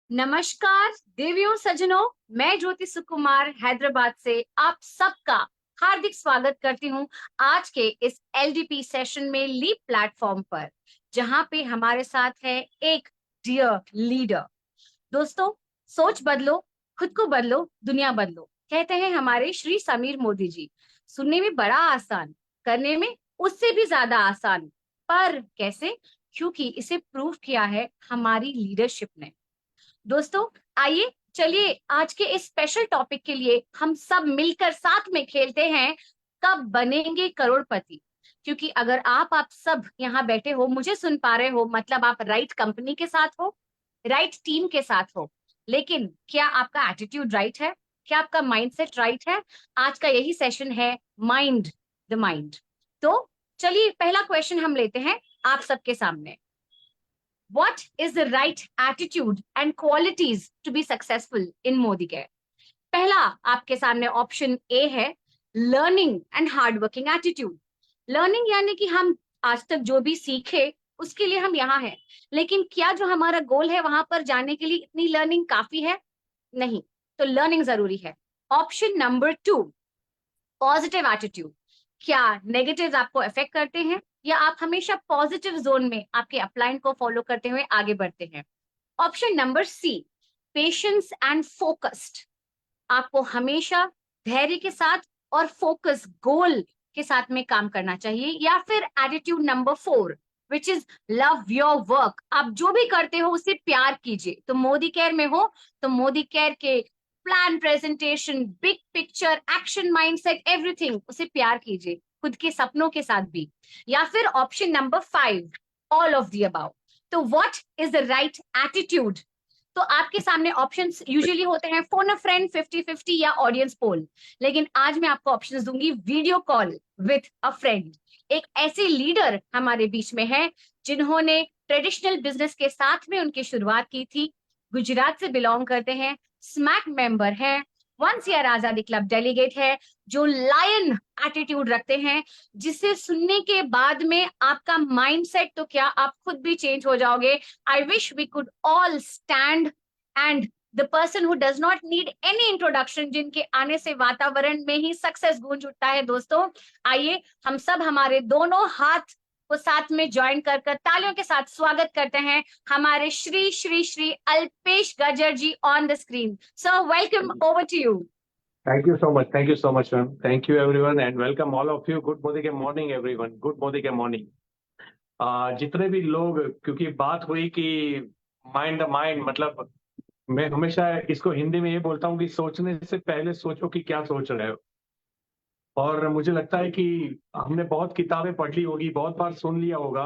नमस्कार देवियों सज्जनों, मैं ज्योति सुकुमार हैदराबाद से आप सबका हार्दिक स्वागत करती हूं आज के इस एलडीपी सेशन में लीप प्लेटफॉर्म पर, जहां पे हमारे साथ है एक डियर लीडर। दोस्तों, सोच बदलो, खुद को बदलो, दुनिया बदलो, कहते हैं हमारे श्री समीर मोदी जी। सुनने में बड़ा आसान, करने में उससे भी ज्यादा आसान, पर कैसे? क्योंकि इसे प्रूव किया है हमारी लीडरशिप ने। दोस्तों, आइए चलिए आज के इस स्पेशल टॉपिक के लिए हम सब मिलकर साथ में खेलते हैं, कब बनेंगे करोड़पति। क्योंकि अगर आप सब यहाँ बैठे हो, मुझे सुन पा रहे हो, मतलब आप राइट कंपनी के साथ हो, राइट टीम के साथ हो। लेकिन क्या आपका एटीट्यूड राइट है? क्या आपका माइंडसेट राइट है? आज का यही सेशन है, माइंड द माइंड। तो चलिए पहला क्वेश्चन हम लेते हैं आप सबके सामने। What is the right attitude and qualities to be successful in Modi Care? पहला आपके सामने ऑप्शन ए है, learning and hard working attitude. Learning यानी कि हम आज तक जो भी सीखे उसके लिए हम यहाँ हैं, लेकिन क्या जो हमारा गोल है वहां पर जाने के लिए इतनी लर्निंग काफी है? नहीं, तो लर्निंग जरूरी है। Option number two, positive attitude. क्या नेगेटिव्स आपको अफेक्ट करते हैं या आप हमेशा पॉजिटिव जोन में आपके अपलाइन को फॉलो करते हुए आगे बढ़ते हैं? Option number C, patience and focused. आपको हमेशा धैर्य के साथ और फोकस गोल के साथ में काम करना चाहिए। या फिर attitude number four, which is love your work. आप जो भी करते हो उसे प्यार कीजिए। तो मोदी केयर में हो तो मोदी केयर के plan, presentation, big picture, action, mindset, everything, उसे प्यार कीजिए, खुद के सपनों के साथ भी। या फिर option number five, all of the above. तो what is the right attitude? तो आपके सामने ऑप्शंस यूजुअली होते हैं फोन अ फ्रेंड, 50-50 या ऑडियंस पोल। लेकिन आज मैं आपको ऑप्शंस दूंगी, video call with a friend. एक ऐसे लीडर हमारे बीच में है जिन्होंने ट्रेडिशनल बिजनेस के साथ में उनकी शुरुआत की थी, गुजरात से बिलोंग करते हैं, स्मैक मेंबर है, वंस ईयर आजादी क्लब डेलीगेट है, जो लायन एटीट्यूड रखते हैं, जिसे सुनने के बाद में आपका माइंडसेट तो क्या, आप खुद भी चेंज हो जाओगे। I wish we could all stand and the person who does not need any introduction, जिनके आने से वातावरण में ही सक्सेस गूंज उठता है। दोस्तों, आइए हम सब हमारे दोनों हाथ को साथ में ज्वाइन कर कर तालियों के साथ स्वागत करते हैं हमारे Shri Shri Shri Alpesh Gajar ji on the screen. Sir, welcome, over to you. Thank you so much. Thank you so much, ma'am. Thank you everyone and welcome all of you. Good morning, everyone. Good morning. जितने भी लोग, क्योंकि बात हुई कि माइंड द माइंड, मतलब मैं हमेशा इसको हिंदी में ये बोलता हूँ कि सोचने से पहले सोचो कि क्या सोच रहे हो। और मुझे लगता है कि हमने बहुत किताबें पढ़ ली होगी, बहुत बार सुन लिया होगा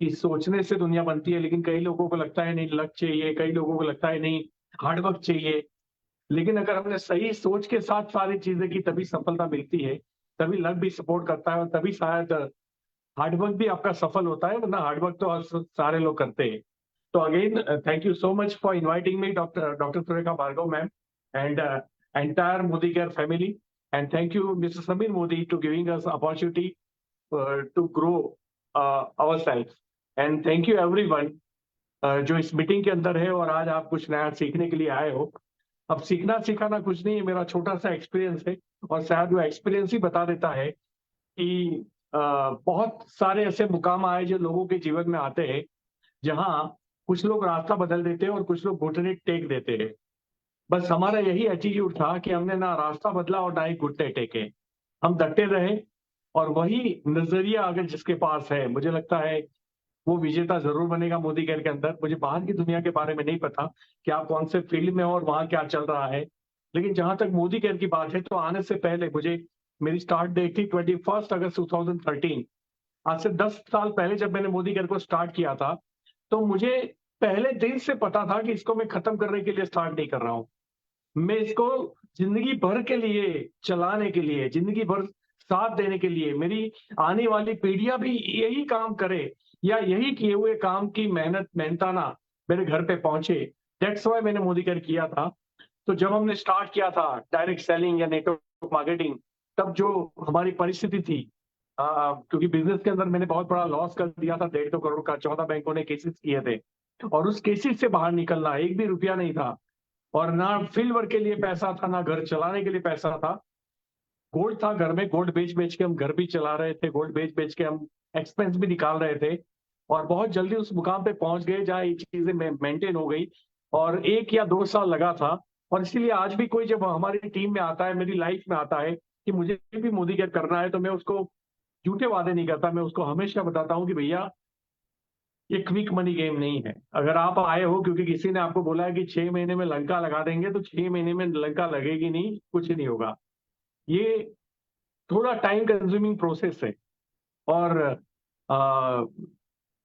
कि सोचने से दुनिया बनती है, लेकिन कई लोगों को लगता है नहीं लक चाहिए, कई लोगों को लगता है नहीं हार्ड वर्क चाहिए। लेकिन अगर हमने सही सोच के साथ सारी चीजें की तभी सफलता मिलती है, तभी लक भी सपोर्ट करता है और तभी शायद हार्डवर्क भी आपका सफल होता है, वरना हार्डवर्क तो सारे लोग करते हैं। तो again thank you so much for inviting me, doctor Surekha Bhargava ma'am, and entire Modi Care family, and thank you Mr. Samir Modi to giving us opportunity to grow ourselves, and thank you everyone जो इस meeting के अंदर है और आज आप कुछ नया सीखने के लिए आए हो। अब सीखना सिखाना कुछ नहीं है, मेरा छोटा सा एक्सपीरियंस है और शायद वो एक्सपीरियंस ही बता देता है कि बहुत सारे ऐसे मुकाम आए जो लोगों के जीवन में आते हैं, जहां कुछ लोग रास्ता बदल देते हैं और कुछ लोग घुटने टेक देते हैं। बस हमारा यही एटीट्यूड था कि हमने ना रास्ता बदला और ना ही घुटने टेके, हम डटे रहे। और वही नजरिया अगर जिसके पास है, मुझे लगता है वो विजेता जरूर बनेगा मोदी केयर के अंदर। मुझे बाहर की दुनिया के बारे में नहीं पता कि आप कौन से फील्ड में हो और वहां क्या चल रहा है, लेकिन जहां तक मोदी केयर की बात है तो आने से पहले मुझे, मेरी स्टार्ट डेट थी 21 अगस्त 2013। आज से 10 साल पहले जब मैंने मोदी केयर को स्टार्ट किया था, तो मुझे पहले दिन से पता था कि इसको मैं खत्म करने के लिए स्टार्ट नहीं कर रहा हूं, मैं इसको जिंदगी भर के लिए चलाने के लिए, जिंदगी भर साथ देने के लिए, मेरी आने वाली पीढ़ियां भी यही काम करे या यही किए हुए काम की मेहनताना मेरे घर पे पहुंचे। दैट्स व्हाई मैंने मोदी केयर किया था। तो जब हमने स्टार्ट किया था डायरेक्ट सेलिंग या नेटवर्क मार्केटिंग, तब जो हमारी परिस्थिति थी, क्योंकि बिजनेस के अंदर मैंने बहुत बड़ा लॉस कर दिया था, 1.5-2 करोड़ का, 14 बैंकों ने केसेस किए थे। और उस केसेस से बाहर निकलना, एक भी रुपया नहीं था और ना फील्ड वर्क के लिए पैसा था, ना घर चलाने के लिए पैसा था। गोल्ड था घर में, गोल्ड बेच बेच के हम घर भी चला रहे थे, गोल्ड बेच बेच के हम एक्सपेंस भी निकाल रहे थे और बहुत जल्दी उस मुकाम पे पहुंच गए जहाँ ये चीजें मेंटेन हो गई। और 1 या 2 साल लगा था। और इसीलिए आज भी कोई जब हमारी टीम में आता है, मेरी लाइफ में आता है कि मुझे भी मोदी केयर करना है, तो मैं उसको झूठे वादे नहीं करता, मैं उसको हमेशा बताता हूँ कि भैया ये क्विक मनी गेम नहीं है। अगर आप आए हो क्योंकि किसी ने आपको बोला है कि 6 महीने में लंका लगा देंगे, तो 6 महीने में लंका लगेगी नहीं, कुछ नहीं होगा। ये थोड़ा टाइम कंज्यूमिंग प्रोसेस है। और आ,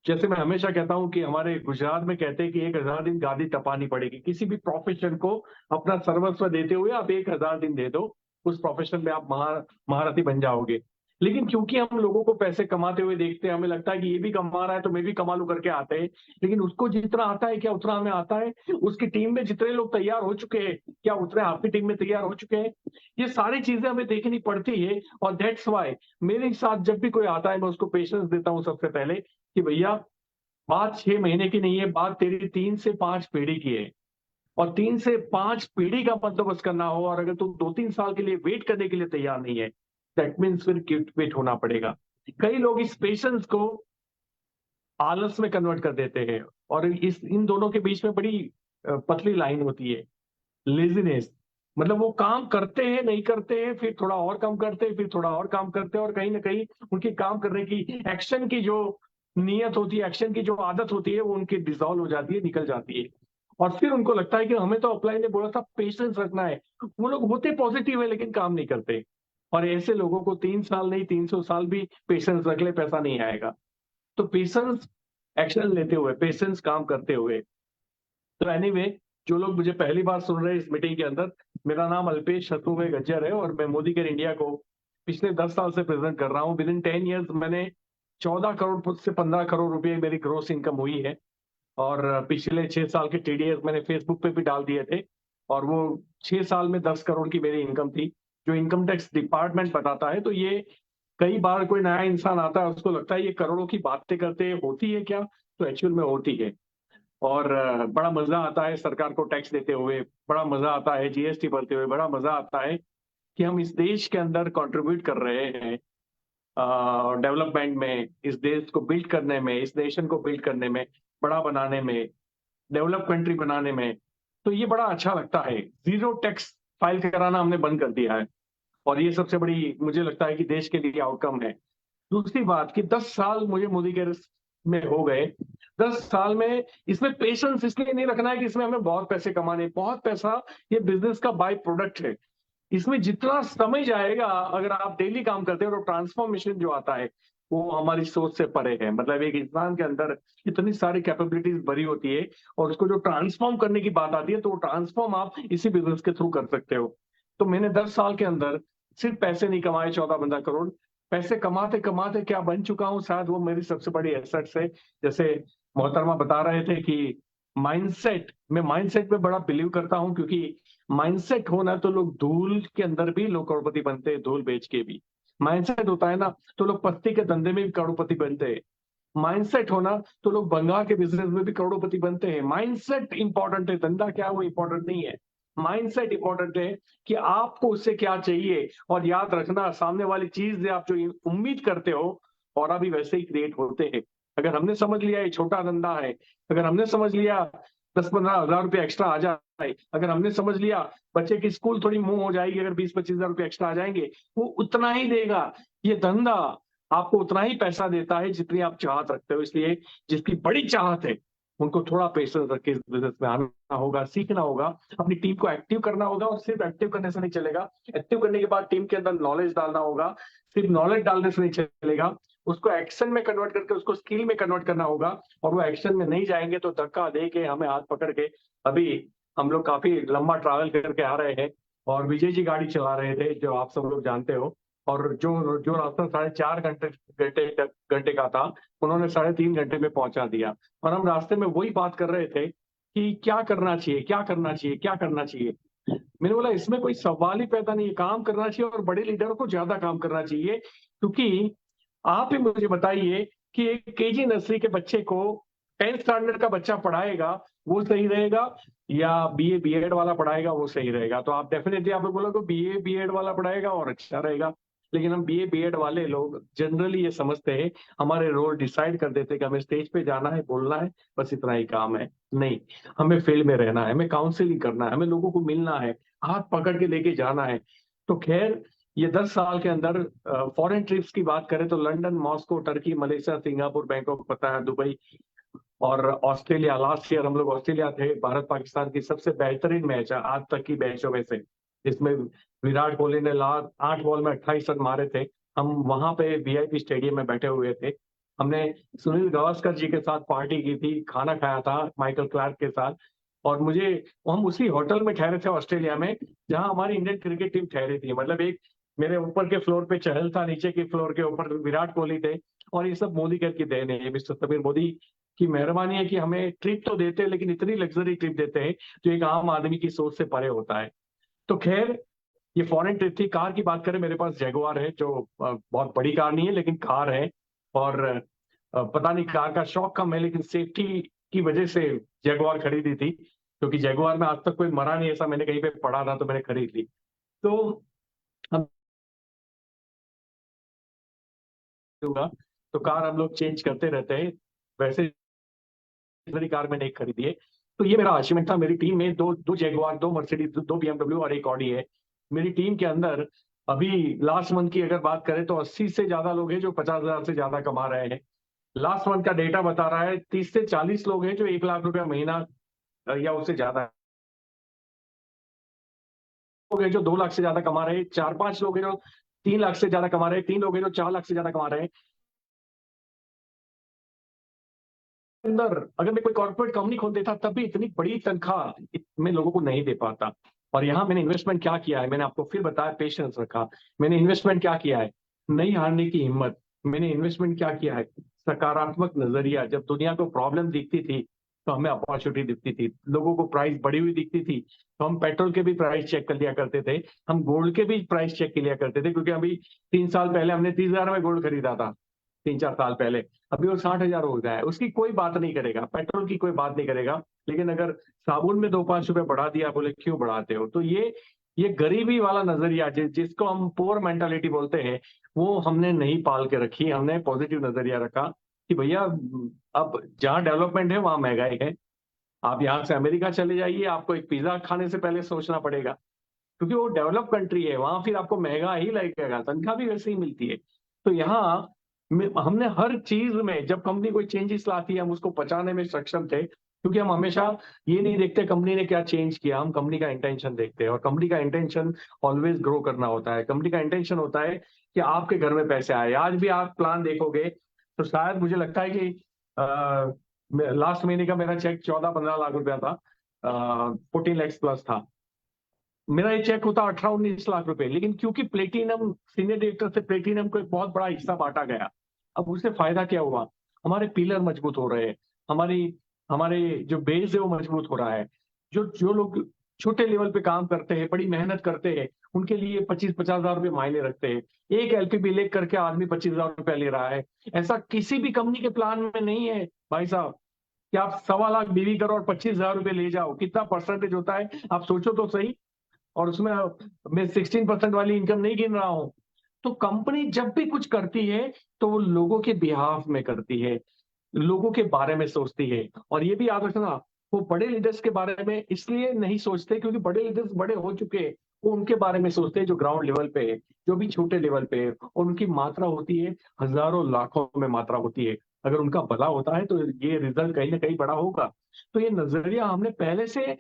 जैसे मैं हमेशा कहता हूं कि हमारे गुजरात में कहते हैं कि 1000 दिन गादी तपानी पड़ेगी। किसी भी प्रोफेशन को अपना सर्वस्व देते हुए आप 1000 दिन दे दो, उस प्रोफेशन में आप महारथी बन जाओगे। लेकिन क्योंकि हम लोगों को पैसे कमाते हुए देखते हैं, हमें लगता है कि ये भी कमा रहा है तो मैं भी कमा लूं करके आते हैं। लेकिन उसको जितना आता है क्या उतना हमें आता है? उसकी टीम में जितने लोग तैयार हो चुके हैं क्या उतने आपकी टीम में तैयार हो चुके हैं? ये सारी चीजें हमें देखनी पड़ती है। और दैट्स वाई मेरे साथ जब भी कोई आता है मैं उसको पेशेंस देता हूँ सबसे पहले कि भैया बात 6 महीने की नहीं है, बात तेरी 3 से 5 पीढ़ी की है। और 3 से 5 पीढ़ी का बंदोबस्त करना हो और अगर तू 2-3 साल के लिए वेट करने के लिए तैयार नहीं है, दैट मीन्स फिर वेट होना पड़ेगा। कई लोग इस पेशेंस को आलस में कन्वर्ट कर देते हैं और इन दोनों के बीच में बड़ी पतली लाइन होती है, लेजीनेस। मतलब वो काम करते हैं, नहीं करते हैं, फिर थोड़ा और काम करते हैं, फिर थोड़ा और काम करते हैं, और कहीं ना कहीं उनकी काम करने की, एक्शन की जो नियत होती है, एक्शन की जो आदत होती है, वो उनकी डिसॉल्व हो जाती है, निकल जाती है। और फिर उनको लगता है कि हमें तो अपलाइन ने बोला था पेशेंस रखना है। वो लोग होते पॉजिटिव है लेकिन काम नहीं करते। और ऐसे लोगों को 3 साल नहीं 300 साल भी पेशेंस रख ले, पैसा नहीं आएगा। तो पेशेंस एक्शन लेते हुए, पेशेंस काम करते हुए। तो एनीवे, जो लोग मुझे पहली बार सुन रहे हैं इस मीटिंग के अंदर, मेरा नाम अल्पेश शत्रुघ्न गज्जर है और मैं मोदी केयर इंडिया को पिछले 10 साल से प्रेजेंट कर रहा हूँ। विद इन 10 ईयर्स मैंने 14 करोड़ से 15 करोड़ रुपए मेरी ग्रोस इनकम हुई है। और पिछले 6 साल के टीडीएस मैंने फेसबुक पे भी डाल दिए थे। और वो 6 साल में 10 करोड़ की मेरी इनकम थी, जो इनकम टैक्स डिपार्टमेंट बताता है। तो ये कई बार कोई नया इंसान आता है, उसको लगता है ये करोड़ों की बातें करते होती है क्या, तो एक्चुअल में होती है। और बड़ा मजा आता है सरकार को टैक्स देते हुए, बड़ा मजा आता है जीएसटी भरते हुए, बड़ा मजा आता है कि हम इस देश के अंदर कंट्रीब्यूट कर रहे हैं डेवलपमेंट में, इस देश को बिल्ड करने में, इस नेशन को बिल्ड करने में, बड़ा बनाने में, डेवलप कंट्री बनाने में। तो ये बड़ा अच्छा लगता है। जीरो टैक्स फाइल कराना हमने बंद कर दिया है और ये सबसे बड़ी मुझे लगता है कि देश के लिए आउटकम है। दूसरी बात कि 10 साल मुझे मोदी के में हो गए। 10 साल में इसमें पेशेंस इसलिए नहीं रखना है कि इसमें हमें बहुत पैसे कमाने, बहुत पैसा ये बिजनेस का बाय प्रोडक्ट है। इसमें जितना समय जाएगा, अगर आप डेली काम करते हैं, तो ट्रांसफॉर्मेशन जो आता है वो हमारी सोच से परे है। मतलब एक इंसान के अंदर इतनी सारी कैपेबिलिटीज भरी होती है और उसको जो ट्रांसफॉर्म करने की बात आती है, तो वो ट्रांसफॉर्म आप इसी बिजनेस के थ्रू कर सकते हो। तो मैंने 10 साल के अंदर सिर्फ पैसे नहीं कमाए 14-15 करोड़, पैसे कमाते कमाते क्या बन चुका हूँ, शायद वो मेरी सबसे बड़ी एसेट्स है। जैसे मोहतरमा बता रहे थे कि माइंडसेट, मैं माइंडसेट में बड़ा बिलीव करता हूँ, क्योंकि माइंडसेट होना तो लोग धूल के अंदर भी लोग करोड़पति बनते हैं, धूल बेच के भी। माइंडसेट होता है ना तो लोग पत्ती के धंधे में भी करोड़पति बनते हैं। माइंडसेट होना तो लोग बंगाल के बिजनेस में भी करोड़पति बनते हैं। माइंडसेट इंपॉर्टेंट है, धंधा क्या है वो इंपॉर्टेंट नहीं है। माइंडसेट इंपॉर्टेंट है कि आपको उससे क्या चाहिए। और याद रखना, सामने वाली चीज से आप जो उम्मीद करते हो और अभी वैसे ही क्रिएट होते हैं। अगर हमने समझ लिया ये छोटा धंधा है, अगर हमने समझ लिया 10-15 हज़ार रुपये एक्स्ट्रा आ जाए, अगर हमने समझ लिया बच्चे की स्कूल थोड़ी मुंह हो जाएगी अगर 20-25 हज़ार रुपये एक्स्ट्रा आ जाएंगे, वो उतना ही देगा। ये धंधा आपको उतना ही पैसा देता है जितनी आप चाहत रखते हो। इसलिए जिसकी बड़ी चाहत है उनको थोड़ा पेशेंस रख के इस बिजनेस में आना होगा, सीखना होगा, अपनी टीम को एक्टिव करना होगा। और सिर्फ एक्टिव करने से नहीं चलेगा, एक्टिव करने के बाद टीम के अंदर नॉलेज डालना होगा। सिर्फ नॉलेज डालने से नहीं चलेगा, उसको एक्शन में कन्वर्ट करके उसको स्किल में कन्वर्ट करना होगा। और वो एक्शन में नहीं जाएंगे तो धक्का दे के, हमें हाथ पकड़ के, अभी हम लोग काफी लंबा ट्रैवल करके आ रहे हैं और विजय जी गाड़ी चला रहे थे, जो आप सब लोग जानते हो। और जो जो रास्ता 4.5 घंटे का था, उन्होंने 3.5 घंटे में पहुंचा दिया। और हम रास्ते में वही बात कर रहे थे कि क्या करना चाहिए, क्या करना चाहिए, क्या करना चाहिए। मैंने बोला इसमें कोई सवाल ही पैदा नहीं है, काम करना चाहिए और बड़े लीडरों को ज्यादा काम करना चाहिए। क्योंकि आप ही मुझे बताइए कि एक केजी नर्सरी के बच्चे को 10th स्टैंडर्ड का बच्चा पढ़ाएगा वो सही रहेगा या बीए बीएड वाला पढ़ाएगा वो सही रहेगा? तो आप डेफिनेटली आप लोग बोलोगे बीए बीएड वाला पढ़ाएगा और अच्छा रहेगा, लेकिन हम बीए बीएड वाले लोग जनरली ये समझते हैं हमारे रोल डिसाइड कर देते हैं कि हमें स्टेज पे जाना है, बोलना है, बस इतना ही काम है। नहीं, हमें फील्ड में रहना है, हमें काउंसलिंग करना है, हमें लोगों को मिलना है, हाथ पकड़ के लेके जाना है। तो खैर ये 10 साल के अंदर फॉरेन ट्रिप्स की बात करें तो London, Moscow, Turkey, Malaysia, Singapore, Bangkok, पता है, दुबई और ऑस्ट्रेलिया। लास्ट ईयर हम लोग ऑस्ट्रेलिया थे। भारत पाकिस्तान की सबसे बेहतरीन मैच है आज तक की मैचों में से, जिसमें विराट कोहली ने लास्ट 8 बॉल में 28 रन मारे थे। हम वहां पे वीआईपी स्टेडियम में बैठे हुए थे। हमने सुनील गावस्कर जी के साथ पार्टी की थी, खाना खाया था माइकल क्लार्क के साथ। और हम उसी होटल में ठहरे थे ऑस्ट्रेलिया में जहां हमारी इंडियन क्रिकेट टीम ठहरी थी। मतलब एक मेरे ऊपर के फ्लोर पे चहल था, नीचे के फ्लोर के ऊपर विराट कोहली थे। और ये सब मोदी की देन है, मिस्टर समीर मोदी की मेहरबानी है कि हमें ट्रिप तो देते हैं, लेकिन इतनी लग्जरी ट्रिप देते हैं जो एक आम आदमी की सोच से परे होता है। तो खैर ये फॉरेन ट्रिप थी। कार की बात करें, मेरे पास जैगुआर है जो बहुत बड़ी कार नहीं है लेकिन कार है। और पता नहीं कार का शौक कम है, लेकिन सेफ्टी की वजह से जैगुआर खरीदी थी, क्योंकि जैगुआर में आज तक कोई मरा नहीं, ऐसा मैंने कहीं पे पढ़ा था, तो मैंने खरीद ली। तो हम होगा तो कार हम लोग चेंज करते रहते हैं। वैसे मेरी कार मैंने एक खरीदी है। तो ये मेरा अचीवमेंट था। मेरी टीम में दो दो जैगुआर, दो मर्सिडीज, दो बीएमडब्ल्यू और एक ऑडी है मेरी टीम के अंदर। अभी लास्ट मंथ की अगर बात करें तो 80 से ज्यादा लोग हैं जो 50,000 से ज्यादा कमा रहे हैं। लास्ट मंथ का डेटा बता रहा है 30 से 40 लोग हैं जो 1 लाख रुपया महीना या उससे ज्यादा लोग हैं जो 2 लाख से ज्यादा कमा रहे हैं। 4-5 लोग हैं जो 3 लाख से ज्यादा कमा रहे हैं। 3 लोग हैं जो 4 लाख से ज्यादा कमा रहे हैं। अंदर अगर मैं कोई कॉर्पोरेट कंपनी खोल देता तब भी इतनी बड़ी तनख्वाह मैं लोगों को नहीं दे पाता। और यहाँ मैंने इन्वेस्टमेंट क्या किया है, मैंने आपको फिर बताया, पेशेंस रखा। मैंने इन्वेस्टमेंट क्या किया है, नहीं हारने की हिम्मत। मैंने इन्वेस्टमेंट क्या किया है, सकारात्मक नजरिया। जब दुनिया को प्रॉब्लम दिखती थी तो हमें अपॉर्चुनिटी दिखती थी। लोगों को प्राइस बढ़ी हुई दिखती थी तो हम पेट्रोल के भी प्राइस चेक कर लिया करते थे, हम गोल्ड के भी प्राइस चेक कर लिया करते थे। क्योंकि अभी 3 साल पहले हमने 30,000 में गोल्ड खरीदा था, 3-4 साल पहले। अभी वो 60,000 हो गया है। उसकी कोई बात नहीं करेगा, पेट्रोल की कोई बात नहीं करेगा। लेकिन अगर साबुन में 2-5 रुपए बढ़ा दिया, बोले क्यों बढ़ाते हो? तो ये गरीबी वाला नजरिया जिसको हम पुअर मेंटालिटी बोलते हैं, वो हमने नहीं पाल के रखी। हमने पॉजिटिव नजरिया रखा कि भैया अब जहाँ डेवलपमेंट है वहां महंगाई है। आप यहाँ से अमेरिका चले जाइए, आपको एक पिज्जा खाने से पहले सोचना पड़ेगा, क्योंकि वो डेवलप कंट्री है। वहां फिर आपको महंगा ही लगेगा, तनख्वाह भी वैसे ही मिलती है। तो यहाँ हमने हर चीज में, जब कंपनी कोई चेंजेस लाती है, हम उसको पचाने में सक्षम थे। क्योंकि हम हमेशा ये नहीं देखते कंपनी ने क्या चेंज किया, हम कंपनी का इंटेंशन देखते हैं। और कंपनी का इंटेंशन ऑलवेज ग्रो करना होता है। कंपनी का इंटेंशन होता है कि आपके घर में पैसे आए। आज भी आप प्लान देखोगे तो शायद मुझे लगता है कि लास्ट महीने का मेरा चेक 14-15 लाख रुपया था, 14 lakhs प्लस था। मेरा ये चेक होता 18-19 लाख रुपए, लेकिन क्योंकि प्लेटिनम सीनियर डायरेक्टर से प्लेटिनम को एक बहुत बड़ा हिस्सा बांटा गया। अब उससे फायदा क्या हुआ, हमारे पिलर मजबूत हो रहे हैं, हमारी हमारे जो बेस है वो मजबूत हो रहा है। जो जो लोग छोटे लेवल पे काम करते हैं, बड़ी मेहनत करते हैं, उनके लिए 25-50 हजार रुपये मायने रखते हैं। एक एलपीपी लेख करके आदमी 25,000 रुपया ले रहा है। ऐसा किसी भी कंपनी के प्लान में नहीं है भाई साहब कि आप 1.25 लाख बीवी करो और 25,000 रुपये ले जाओ। कितना परसेंटेज होता है आप सोचो तो सही। और उसमें मैं 16% वाली इनकम नहीं गिन रहा हूं। तो कंपनी जब भी कुछ करती है तो वो लोगों के बिहाफ में करती है, लोगों के बारे में सोचती है। और ये भी याद रखना, वो बड़े लीडर्स के बारे में इसलिए नहीं सोचते क्योंकि बड़े लीडर्स बड़े हो चुके हैं। वो उनके बारे में सोचते हैं जो ग्राउंड लेवल पे है, जो भी छोटे लेवल पे है। और उनकी मात्रा होती है हजारों लाखों में मात्रा होती है। अगर उनका भला होता है तो ये रिजल्ट कहीं ना कहीं बड़ा होगा। तो ये नजरिया हमने पहले से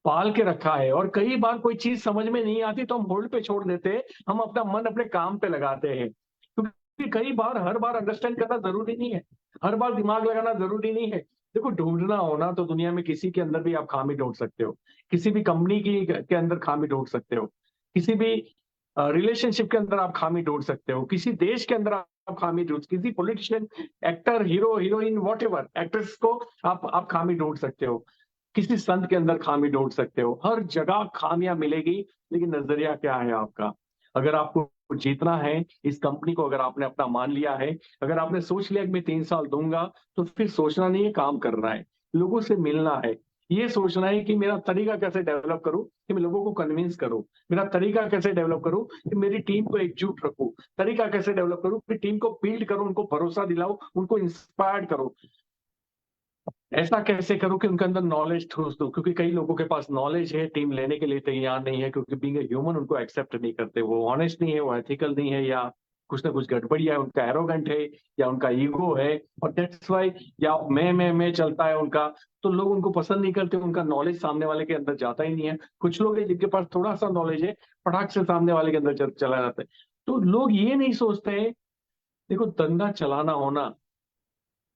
पाल के रखा है। और कई बार कोई चीज समझ में नहीं आती तो हम होल्ड पे छोड़ देते हैं, हम अपना मन अपने काम पे लगाते हैं। क्योंकि कई बार हर बार अंडरस्टैंड करना जरूरी नहीं है, हर बार दिमाग लगाना जरूरी नहीं है। देखो, ढूंढना होना तो दुनिया में किसी के अंदर भी आप खामी ढूंढ सकते हो, किसी भी कंपनी की के अंदर खामी ढूंढ सकते हो, किसी भी रिलेशनशिप के अंदर आप खामी ढूंढ सकते हो, किसी देश के अंदर आप खामी ढूंढ, किसी politician, actor, hero, heroine, what ever actress को आप खामी ढूंढ सकते हो, किसी संत के अंदर खामी ढूंढ सकते हो। हर जगह खामियां मिलेगी, लेकिन नजरिया क्या है आपका। अगर आपको जीतना है, इस कंपनी को अगर आपने अपना मान लिया है, अगर आपने सोच लिया कि मैं 3 साल दूंगा, तो फिर सोचना नहीं है, काम करना है, लोगों से मिलना है, ये सोचना है कि मेरा तरीका कैसे डेवलप करूं कि मैं लोगों को कन्विंस करूं, मेरा तरीका कैसे डेवलप करूं कि मेरी टीम को एकजुट रखूं, तरीका कैसे डेवलप करूं कि टीम को बिल्ड करूं, उनको भरोसा दिलाऊं, उनको इंस्पायर्ड करूं, ऐसा कैसे करूं कि उनके अंदर नॉलेज ठूस दूं, क्योंकि कई लोगों के पास नॉलेज है, टीम लेने के लिए तैयार नहीं है, क्योंकि बीइंग ए ह्यूमन उनको एक्सेप्ट नहीं करते, वो ऑनेस्ट नहीं है, वो एथिकल नहीं है, या कुछ ना कुछ गड़बड़ी है, उनका एरोगेंट है, या उनका ईगो है, और दैट्स वाई, या मैं चलता है उनका, तो लोग उनको पसंद नहीं करते, उनका नॉलेज सामने वाले के अंदर जाता ही नहीं है। कुछ लोग हैं जिनके पास थोड़ा सा नॉलेज है, फटाक से सामने वाले के अंदर चला जाता है। तो लोग ये नहीं सोचते हैं, देखो धंधा चलाना होना,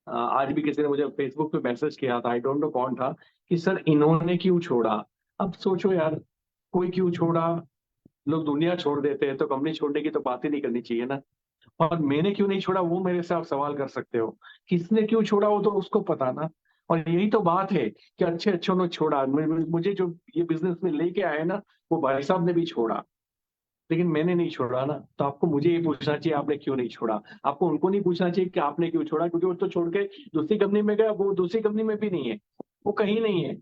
आज भी किसी ने मुझे फेसबुक पे मैसेज किया था, आई डोंट नो कौन था, कि सर इन्होंने क्यों छोड़ा। अब सोचो यार, कोई क्यों छोड़ा, लोग दुनिया छोड़ देते हैं तो कंपनी छोड़ने की तो बात ही नहीं करनी चाहिए ना। और मैंने क्यों नहीं छोड़ा, वो मेरे से आप सवाल कर सकते हो, किसने क्यों छोड़ा वो तो उसको पता ना। और यही तो बात है कि अच्छे अच्छों ने छोड़ा, मुझे जो ये बिजनेस में लेके आए ना, वो भाई साहब ने भी छोड़ा, लेकिन मैंने नहीं छोड़ा ना। तो आपको मुझे ये पूछना चाहिए आपने क्यों नहीं छोड़ा, आपको उनको नहीं पूछना चाहिए कि आपने क्यों छोड़ा, क्योंकि वो तो छोड़ के दूसरी कंपनी में गया, वो दूसरी कंपनी में भी नहीं है, वो कहीं नहीं है,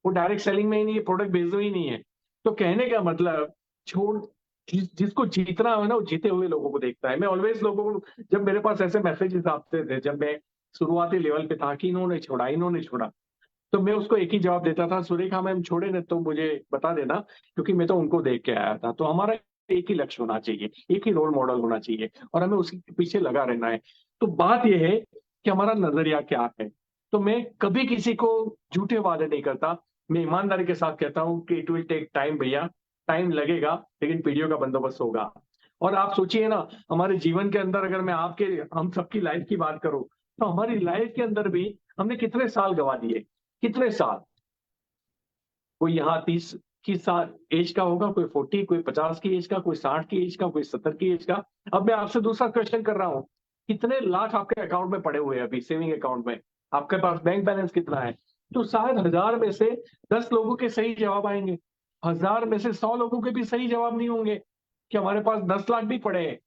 वो डायरेक्ट सेलिंग में ही नहीं है, प्रोडक्ट बेच ही नहीं है। तो कहने का मतलब, छोड़, जिसको जीतना है ना वो जीते हुए लोगों को देखता है। मैं ऑलवेज लोगों को, जब मेरे पास ऐसे मैसेजेस आते थे, जब मैं शुरुआती लेवल पे था कि इन्होंने छोड़ा, तो मैं उसको एक ही जवाब देता था, सुरेखा मैम छोड़े ना तो मुझे बता देना, क्योंकि मैं तो उनको देख के आया था। तो हमारा एक ही लक्ष्य होना चाहिए, एक ही रोल मॉडल होना चाहिए, और हमें उसके पीछे लगा रहना है। तो बात यह है कि हमारा नजरिया क्या है। तो मैं कभी किसी को झूठे वादे नहीं करता, मैं ईमानदारी के साथ कहता हूँ कि इट विल टेक टाइम भैया, टाइम लगेगा, लेकिन पीढ़ियों का बंदोबस्त होगा। और आप सोचिए ना, हमारे जीवन के अंदर अगर मैं आपके, हम सबकी लाइफ की बात करूं, तो हमारी लाइफ के अंदर भी हमने कितने साल गवा दिए, कितने साल। कोई यहाँ 30 की साल एज का होगा, कोई 40, कोई 50 की एज का, कोई 60 की एज का, कोई 70 की एज का। अब मैं आपसे दूसरा क्वेश्चन कर रहा हूँ, कितने लाख आपके अकाउंट में पड़े हुए हैं अभी, सेविंग अकाउंट में, आपके पास बैंक बैलेंस कितना है। तो शायद 1000 में से 10 लोगों के सही जवाब आएंगे, 1000 में से 100 लोगों के भी सही जवाब नहीं होंगे कि हमारे पास 10 लाख भी पड़े हैं।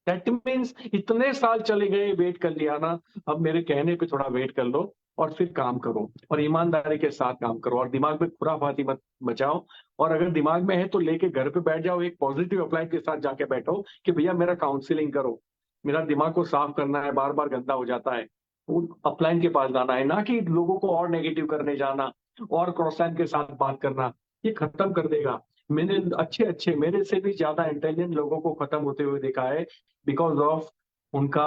दैट मीन्स इतने साल चले गए, वेट कर लिया ना, अब मेरे कहने पे थोड़ा वेट कर लो, और फिर काम करो, और ईमानदारी के साथ काम करो, और दिमाग में खुराफाती मत बचाओ। और अगर दिमाग में है तो लेके घर पे बैठ जाओ, एक पॉजिटिव अप्लाई के साथ जाके बैठो कि भैया मेरा काउंसलिंग करो, मेरा दिमाग को साफ करना है, बार बार गंदा हो जाता है, वो अपलाइन के पास जाना है, ना कि लोगों को और नेगेटिव करने जाना, और क्रॉस लाइन के साथ बात करना, ये खत्म कर देगा। मैंने अच्छे अच्छे, मेरे से भी ज्यादा इंटेलिजेंट लोगों को खत्म होते हुए देखा है, बिकॉज ऑफ उनका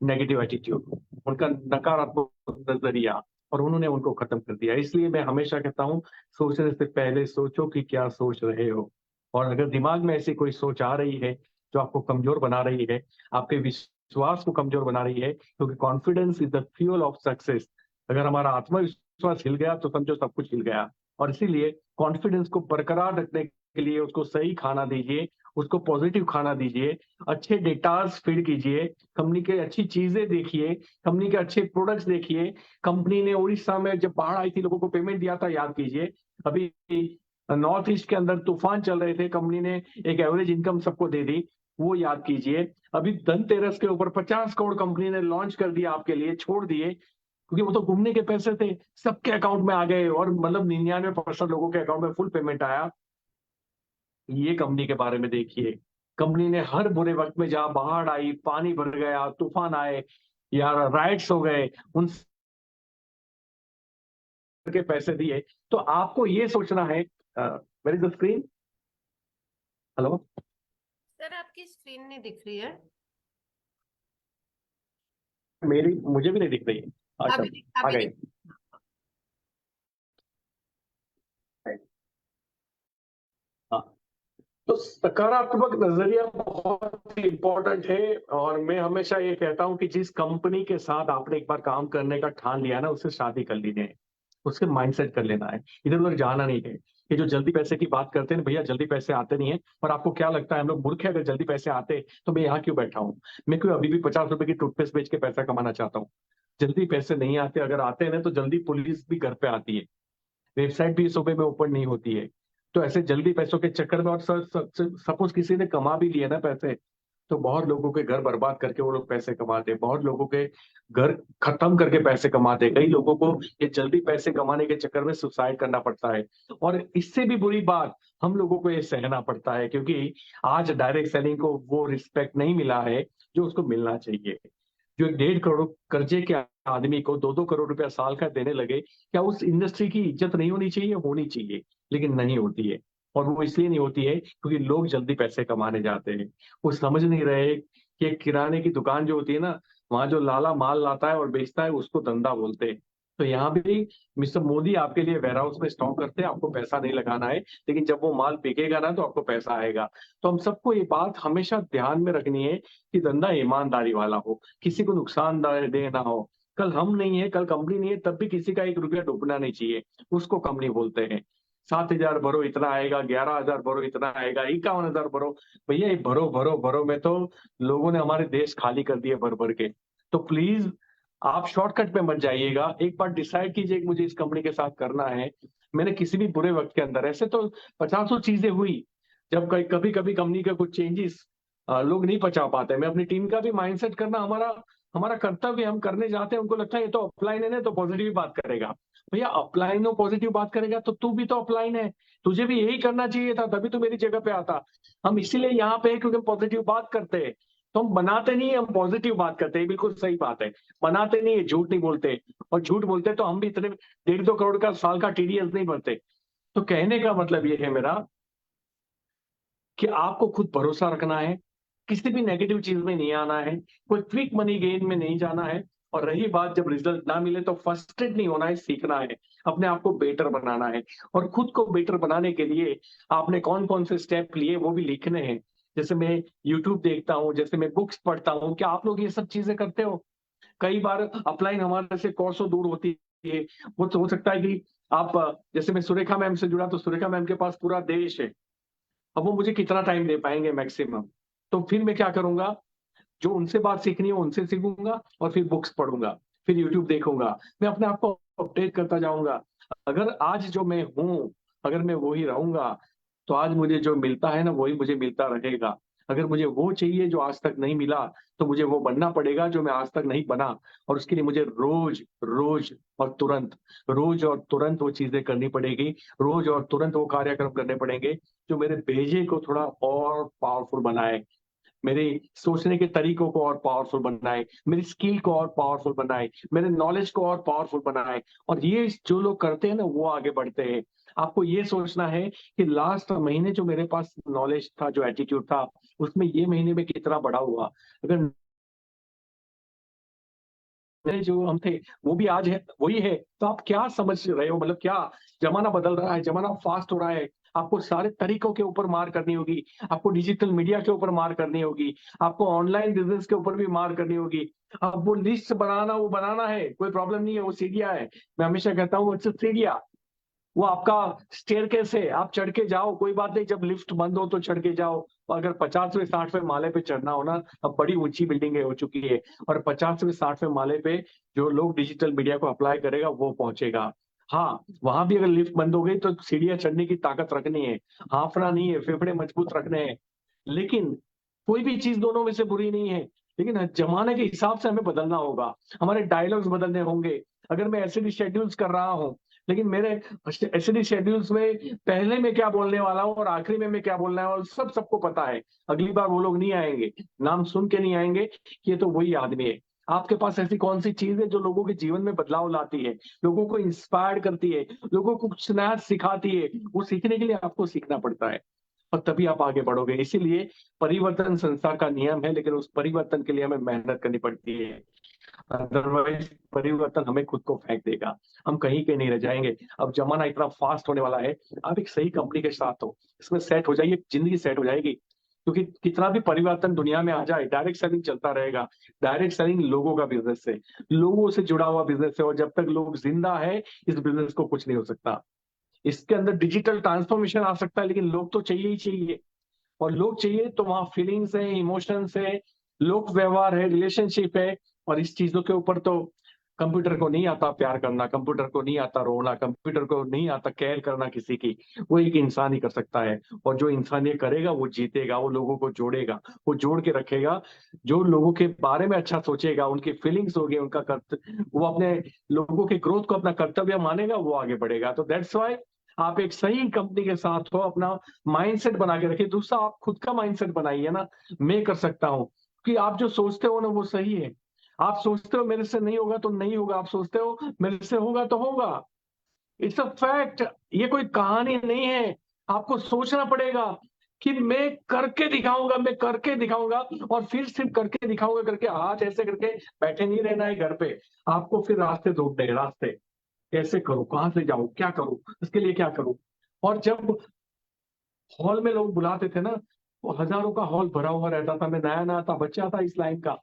नेगेटिव एटीट्यूड, उनका नकारात्मक नजरिया, और उन्होंने उनको खत्म कर दिया। इसलिए मैं हमेशा कहता हूँ, सोचने से पहले सोचो कि क्या सोच रहे हो। और अगर दिमाग में ऐसी कोई सोच आ रही है जो आपको कमजोर बना रही है, आपके विश्वास को कमजोर बना रही है, क्योंकि confidence is the fuel of success. अगर हमारा आत्मविश्वास हिल गया तो समझो सब कुछ हिल गया। और इसीलिए कॉन्फिडेंस को बरकरार रखने के लिए उसको सही खाना दीजिए, उसको पॉजिटिव खाना दीजिए, अच्छे डेटास फीड कीजिए, कंपनी के अच्छी चीजें देखिए, कंपनी के अच्छे प्रोडक्ट्स देखिए। कंपनी ने उड़ीसा में जब बाढ़ आई थी, लोगों को पेमेंट दिया था, याद कीजिए। अभी नॉर्थ ईस्ट के अंदर तूफान चल रहे थे, कंपनी ने एक एवरेज इनकम सबको दे दी, वो याद कीजिए। अभी धनतेरस के ऊपर 50 करोड़ कंपनी ने लॉन्च कर दिया आपके लिए, छोड़ दिए, क्योंकि वो तो घूमने के पैसे थे, सबके अकाउंट में आ गए, और मतलब 99% लोगों के अकाउंट में फुल पेमेंट आया। ये कंपनी के बारे में देखिए, कंपनी ने हर बुरे वक्त में, जहां बाढ़ आई, पानी भर गया, तूफान आए, या राइट्स हो गए, उन के पैसे दिए। तो आपको ये सोचना है, where is the screen, hello, sir आपकी स्क्रीन नहीं दिख रही है। मेरी मुझे भी नहीं दिख रही है। अच्छा, आ अभी गई। दिख। हाँ, तो सकारात्मक नजरिया बहुत इंपॉर्टेंट है। और मैं हमेशा ये कहता हूं कि जिस कंपनी के साथ आपने एक बार काम करने का ठान लिया ना, उससे शादी कर लीजिए, उससे माइंडसेट कर लेना है, इधर उधर जाना नहीं है। ये जो जल्दी पैसे की बात करते हैं ना, भैया जल्दी पैसे आते नहीं है। और आपको क्या लगता है हम लोग मूर्ख है, अगर जल्दी पैसे आते तो मैं यहाँ क्यों बैठा हूँ, मैं क्यों अभी भी 50 रुपए की टूथपेस्ट बेच के पैसा कमाना चाहता हूँ। जल्दी पैसे नहीं आते, अगर आते हैं ना तो जल्दी पुलिस भी घर पे आती है, वेबसाइट भी सुबह में ओपन नहीं होती है। तो ऐसे जल्दी पैसों के चक्कर में, और सपोज किसी ने कमा भी लिए ना पैसे, तो बहुत लोगों के घर बर्बाद करके वो लोग पैसे कमाते हैं, बहुत लोगों के घर खत्म करके पैसे कमाते हैं, कई लोगों को ये जल्दी पैसे कमाने के चक्कर में सुसाइड करना पड़ता है। और इससे भी बुरी बात, हम लोगों को ये सहना पड़ता है, क्योंकि आज डायरेक्ट सेलिंग को वो रिस्पेक्ट नहीं मिला है जो उसको मिलना चाहिए। जो 1.5 करोड़ कर्जे के आदमी को 2-2 करोड़ रुपया साल का देने लगे, क्या उस इंडस्ट्री की इज्जत नहीं होनी चाहिए? होनी चाहिए, लेकिन नहीं होती है। और वो इसलिए नहीं होती है क्योंकि लोग जल्दी पैसे कमाने जाते हैं। वो समझ नहीं रहे कि एक किराने की दुकान जो होती है ना, वहां जो लाला माल लाता है और बेचता है उसको धंधा बोलते हैं। तो यहाँ भी मिस्टर मोदी आपके लिए वेयर हाउस में स्टॉक करते हैं, आपको पैसा नहीं लगाना है, लेकिन जब वो माल बिकेगा ना तो आपको पैसा आएगा। तो हम सबको ये बात हमेशा ध्यान में रखनी है कि धंधा ईमानदारी वाला हो, किसी को नुकसान दे ना हो। कल हम नहीं है, कल कंपनी नहीं है, तब भी किसी का 1 रुपया डूबना नहीं चाहिए, उसको कंपनी बोलते हैं। 7,000 भरो इतना आएगा, 11,000 भरो इतना आएगा, 51,000 भरो। भैया ये भरो भरो भरो में तो लोगों ने हमारे देश खाली कर दिए भर भर के। तो प्लीज आप शॉर्टकट पे मत जाइएगा, एक बार डिसाइड कीजिए कि मुझे इस कंपनी के साथ करना है। मैंने किसी भी बुरे वक्त के अंदर, ऐसे तो पचासों चीजें हुई, जब कभी कभी कंपनी का कुछ चेंजेस लोग नहीं पचा पाते। मैं अपनी टीम का भी माइंडसेट करना हमारा हमारा कर्तव्य, हम करने जाते हैं, उनको लगता है ये तो अपलाइन है ना, तो पॉजिटिव बात करेगा। भैया अपलाइन हो, पॉजिटिव बात करेगा तो तू भी तो अपलाइन है, तुझे भी यही करना चाहिए था, तभी तो मेरी जगह पे आता। हम इसीलिए यहाँ पे हैं क्योंकि हम पॉजिटिव बात करते हैं। तो हम बनाते नहीं है, हम पॉजिटिव बात करते हैं, बिल्कुल सही बात है। बनाते नहीं है, झूठ नहीं बोलते, और झूठ बोलते तो हम भी इतने 1.5-2 करोड़ का साल का टीडीएस नहीं भरते। तो कहने का मतलब ये है मेरा कि आपको खुद भरोसा रखना है, किसी भी नेगेटिव चीज में नहीं आना है, कोई क्विक मनी गेन में नहीं जाना है। और रही बात जब रिजल्ट ना मिले तो फ्रस्ट्रेट नहीं होना है, सीखना है, अपने आप को बेटर बनाना है। और खुद को बेटर बनाने के लिए आपने कौन कौन से स्टेप लिए वो भी लिखने हैं। जैसे मैं यूट्यूब देखता हूँ, जैसे मैं बुक्स पढ़ता हूँ, क्या आप लोग ये सब चीजें करते हो? कई बार अपलाइन हमारे से कोसों दूर होती है। वो तो हो सकता है कि आप, जैसे मैं सुरेखा मैम से जुड़ा तो सुरेखा मैम के पास पूरा देश है, अब वो मुझे कितना टाइम दे पाएंगे मैक्सिमम? तो फिर मैं क्या करूंगा, जो उनसे बात सीखनी है उनसे सीखूंगा, और फिर बुक्स पढ़ूंगा, फिर यूट्यूब देखूंगा, मैं अपने आप को अपडेट करता जाऊंगा। अगर आज जो मैं हूं, अगर मैं वही रहूंगा, तो आज मुझे जो मिलता है ना वही मुझे मिलता रहेगा। अगर मुझे वो चाहिए जो आज तक नहीं मिला, तो मुझे वो बनना पड़ेगा जो मैं आज तक नहीं बना। और उसके लिए मुझे रोज रोज और तुरंत, रोज और तुरंत वो चीजें करनी पड़ेगी, रोज और तुरंत वो कार्यक्रम करने पड़ेंगे जो मेरे भेजे को थोड़ा और पावरफुल बनाए, मेरे सोचने के तरीकों को और पावरफुल बनाए, मेरी स्किल को और पावरफुल बनाए, मेरे नॉलेज को और पावरफुल बनाए। और ये जो लोग करते हैं ना वो आगे बढ़ते हैं। आपको ये सोचना है कि लास्ट महीने जो मेरे पास नॉलेज था, जो एटीट्यूड था, उसमें ये महीने में कितना बड़ा हुआ। अगर मेरे जो हम थे वो भी आज है वही है, तो आप क्या समझ रहे हो? मतलब क्या, जमाना बदल रहा है, जमाना फास्ट हो रहा है, आपको सारे तरीकों के ऊपर मार करनी होगी, आपको डिजिटल मीडिया के ऊपर मार करनी होगी, आपको ऑनलाइन बिजनेस के ऊपर भी मार करनी होगी। अब वो लिस्ट बनाना, वो बनाना है, कोई प्रॉब्लम नहीं है, वो सीढ़ियां है। मैं हमेशा कहता हूँ वो सीढ़ियां, वो आपका स्टेयरकेस है, आप चढ़ के जाओ, कोई बात नहीं, जब लिफ्ट बंद हो तो चढ़ के जाओ। अगर 50वें 60वें माले पे चढ़ना हो ना, अब बड़ी ऊंची बिल्डिंगें हो चुकी है, और 50वें 60वें माले पे जो लोग डिजिटल मीडिया को अप्लाई करेगा वो पहुंचेगा। हाँ, वहां भी अगर लिफ्ट बंद हो गई तो सीढ़ियां चढ़ने की ताकत रखनी है, हाफना नहीं है, फेफड़े मजबूत रखने हैं। लेकिन कोई भी चीज दोनों में से बुरी नहीं है, लेकिन जमाने के हिसाब से हमें बदलना होगा, हमारे डायलॉग्स बदलने होंगे। अगर मैं ऐसे भी शेड्यूल्स कर रहा हूँ, लेकिन मेरे एसडी शेड्यूल्स में पहले में क्या बोलने वाला हूँ और आखिरी में मैं क्या बोलना है, और सबको पता है। अगली बार वो लोग नहीं आएंगे, नाम सुन के नहीं आएंगे कि ये तो वही आदमी है। आपके पास ऐसी कौन सी चीज है जो लोगों के जीवन में बदलाव लाती है, लोगों को इंस्पायर करती है, लोगों को कुछ नया सिखाती है? वो सीखने के लिए आपको सीखना पड़ता है, और तभी आप आगे बढ़ोगे। इसीलिए परिवर्तन संसार का नियम है, लेकिन उस परिवर्तन के लिए हमें मेहनत करनी पड़ती है। अदरवाइज परिवर्तन हमें खुद को फेंक देगा, हम कहीं के नहीं रह जाएंगे। अब जमाना इतना फास्ट होने वाला है, आप एक सही कंपनी के साथ हो, इसमें सेट हो जाइए, जिंदगी सेट हो जाएगी। क्योंकि कितना भी परिवर्तन दुनिया में आ जाए, डायरेक्ट सेलिंग चलता रहेगा। डायरेक्ट सेलिंग लोगों का बिजनेस है, लोगों से जुड़ा हुआ बिजनेस है, और जब तक लोग जिंदा है इस बिजनेस को कुछ नहीं हो सकता। इसके अंदर डिजिटल ट्रांसफॉर्मेशन आ सकता है, लेकिन लोग तो चाहिए ही चाहिए। और लोग चाहिए तो वहां फीलिंग्स है, इमोशंस है, लोक व्यवहार है, रिलेशनशिप है। और इस चीजों के ऊपर तो कंप्यूटर को नहीं आता प्यार करना, कंप्यूटर को नहीं आता रोना, कंप्यूटर को नहीं आता केयर करना किसी की। वो एक इंसान ही कर सकता है। और जो इंसान ये करेगा वो जीतेगा, वो लोगों को जोड़ेगा, वो जोड़ के रखेगा। जो लोगों के बारे में अच्छा सोचेगा, उनकी फीलिंग्स होगी, उनका वो अपने लोगों के ग्रोथ को अपना कर्तव्य मानेगा, वो आगे बढ़ेगा। तो दैट्स वाई आप एक सही कंपनी के साथ हो, अपना माइंडसेट बना के रखिए। दूसरा, आप खुद का माइंडसेट बनाइए ना, मैं कर सकता हूँ। कि आप जो सोचते हो ना वो सही है। आप सोचते हो मेरे से नहीं होगा तो नहीं होगा, आप सोचते हो मेरे से होगा तो होगा। It's a fact. ये कोई कहानी नहीं है। आपको सोचना पड़ेगा कि मैं करके दिखाऊंगा, मैं करके दिखाऊंगा, और फिर सिर्फ करके दिखाऊंगा करके हाथ ऐसे करके बैठे नहीं रहना है घर पे। आपको फिर रास्ते ढूंढने हैं, रास्ते कैसे करूं, कहां से जाऊं, क्या करूं, इसके लिए क्या करूं। और जब हॉल में लोग बुलाते थे ना, वो हजारों का हॉल भरा हुआ रहता था। मैं नया नया था, बच्चा था इस लाइन का,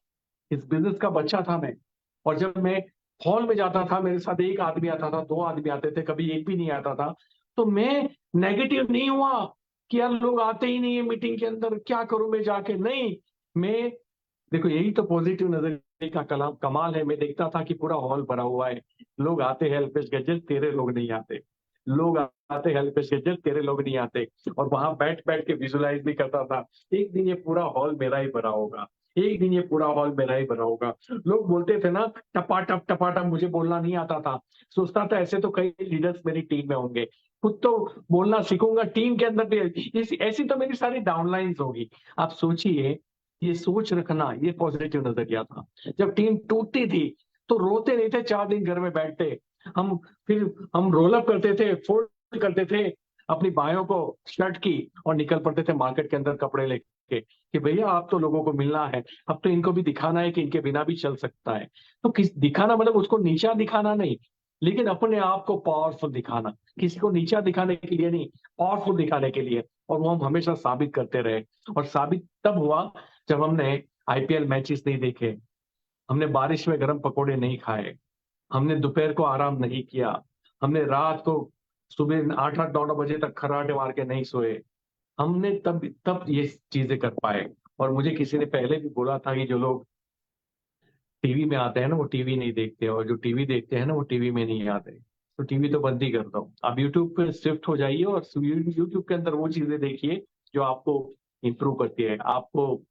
इस बिजनेस का बच्चा था मैं। और जब मैं हॉल में जाता था, मेरे साथ एक आदमी आता था, दो आदमी आते थे, कभी एक भी नहीं आता था। तो मैं नेगेटिव नहीं हुआ कि यार लोग आते ही नहीं है मीटिंग के अंदर, क्या करूं मैं जाके, नहीं। मैं, देखो यही तो पॉजिटिव नजरिए का कलाम कमाल है। मैं देखता था कि पूरा हॉल भरा हुआ है, लोग आते हैं हेल्पेज गज्जल, तेरे लोग नहीं आते। लोग आते हेल्पेज गज्जल, तेरे लोग नहीं आते। और वहां बैठ बैठ के विजुलाइज भी करता था, एक दिन ये पूरा हॉल मेरा ही भरा होगा, एक दिन ये पूरा हॉल मेरा ही भरा होगा। लोग बोलते थे ना टपाटप टपाटप, मुझे बोलना नहीं आता था। सोचता था ऐसे तो कई लीडर्स मेरी टीम में होंगे, खुद तो बोलना सीखूंगा, टीम के अंदर भी ऐसी तो मेरी सारी डाउनलाइंस होगी। आप सोचिए, ये सोच रखना, ये पॉजिटिव नजरिया था। जब टीम टूटती थी तो रोते नहीं थे, 4 दिन घर में बैठते हम। फिर हम रोल अप करते थे, फोल्ड करते थे अपनी बायों को, शर्ट की, और निकल पड़ते थे मार्केट के अंदर कपड़े लेके कि भैया आप तो लोगों को मिलना है, अब तो इनको भी दिखाना है कि इनके बिना भी चल सकता है। तो किस दिखाना मतलब उसको नीचा दिखाना नहीं, लेकिन अपने आप को पावरफुल दिखाना। किसी को नीचा दिखाने के लिए नहीं, पावरफुल दिखाने के लिए। और वो हम हमेशा साबित करते रहे। और साबित तब हुआ जब हमने आईपीएल मैचेस नहीं देखे, हमने बारिश में गर्म पकोड़े नहीं खाए, हमने दोपहर को आराम नहीं किया, हमने रात को सुबह 8 8 9 9 बजे तक खर्राटे मार के नहीं सोए। हमने तब तब ये चीजें कर पाए। और मुझे किसी ने पहले भी बोला था कि जो लोग टीवी में आते हैं ना वो टीवी नहीं देखते, और जो टीवी देखते हैं ना वो टीवी में नहीं आते। तो टीवी तो बंद ही कर दो, आप यूट्यूब पे शिफ्ट हो जाइए और यूट्यूब के अंदर वो चीजें देखिए जो आपको इंप्रूव करती है, आपको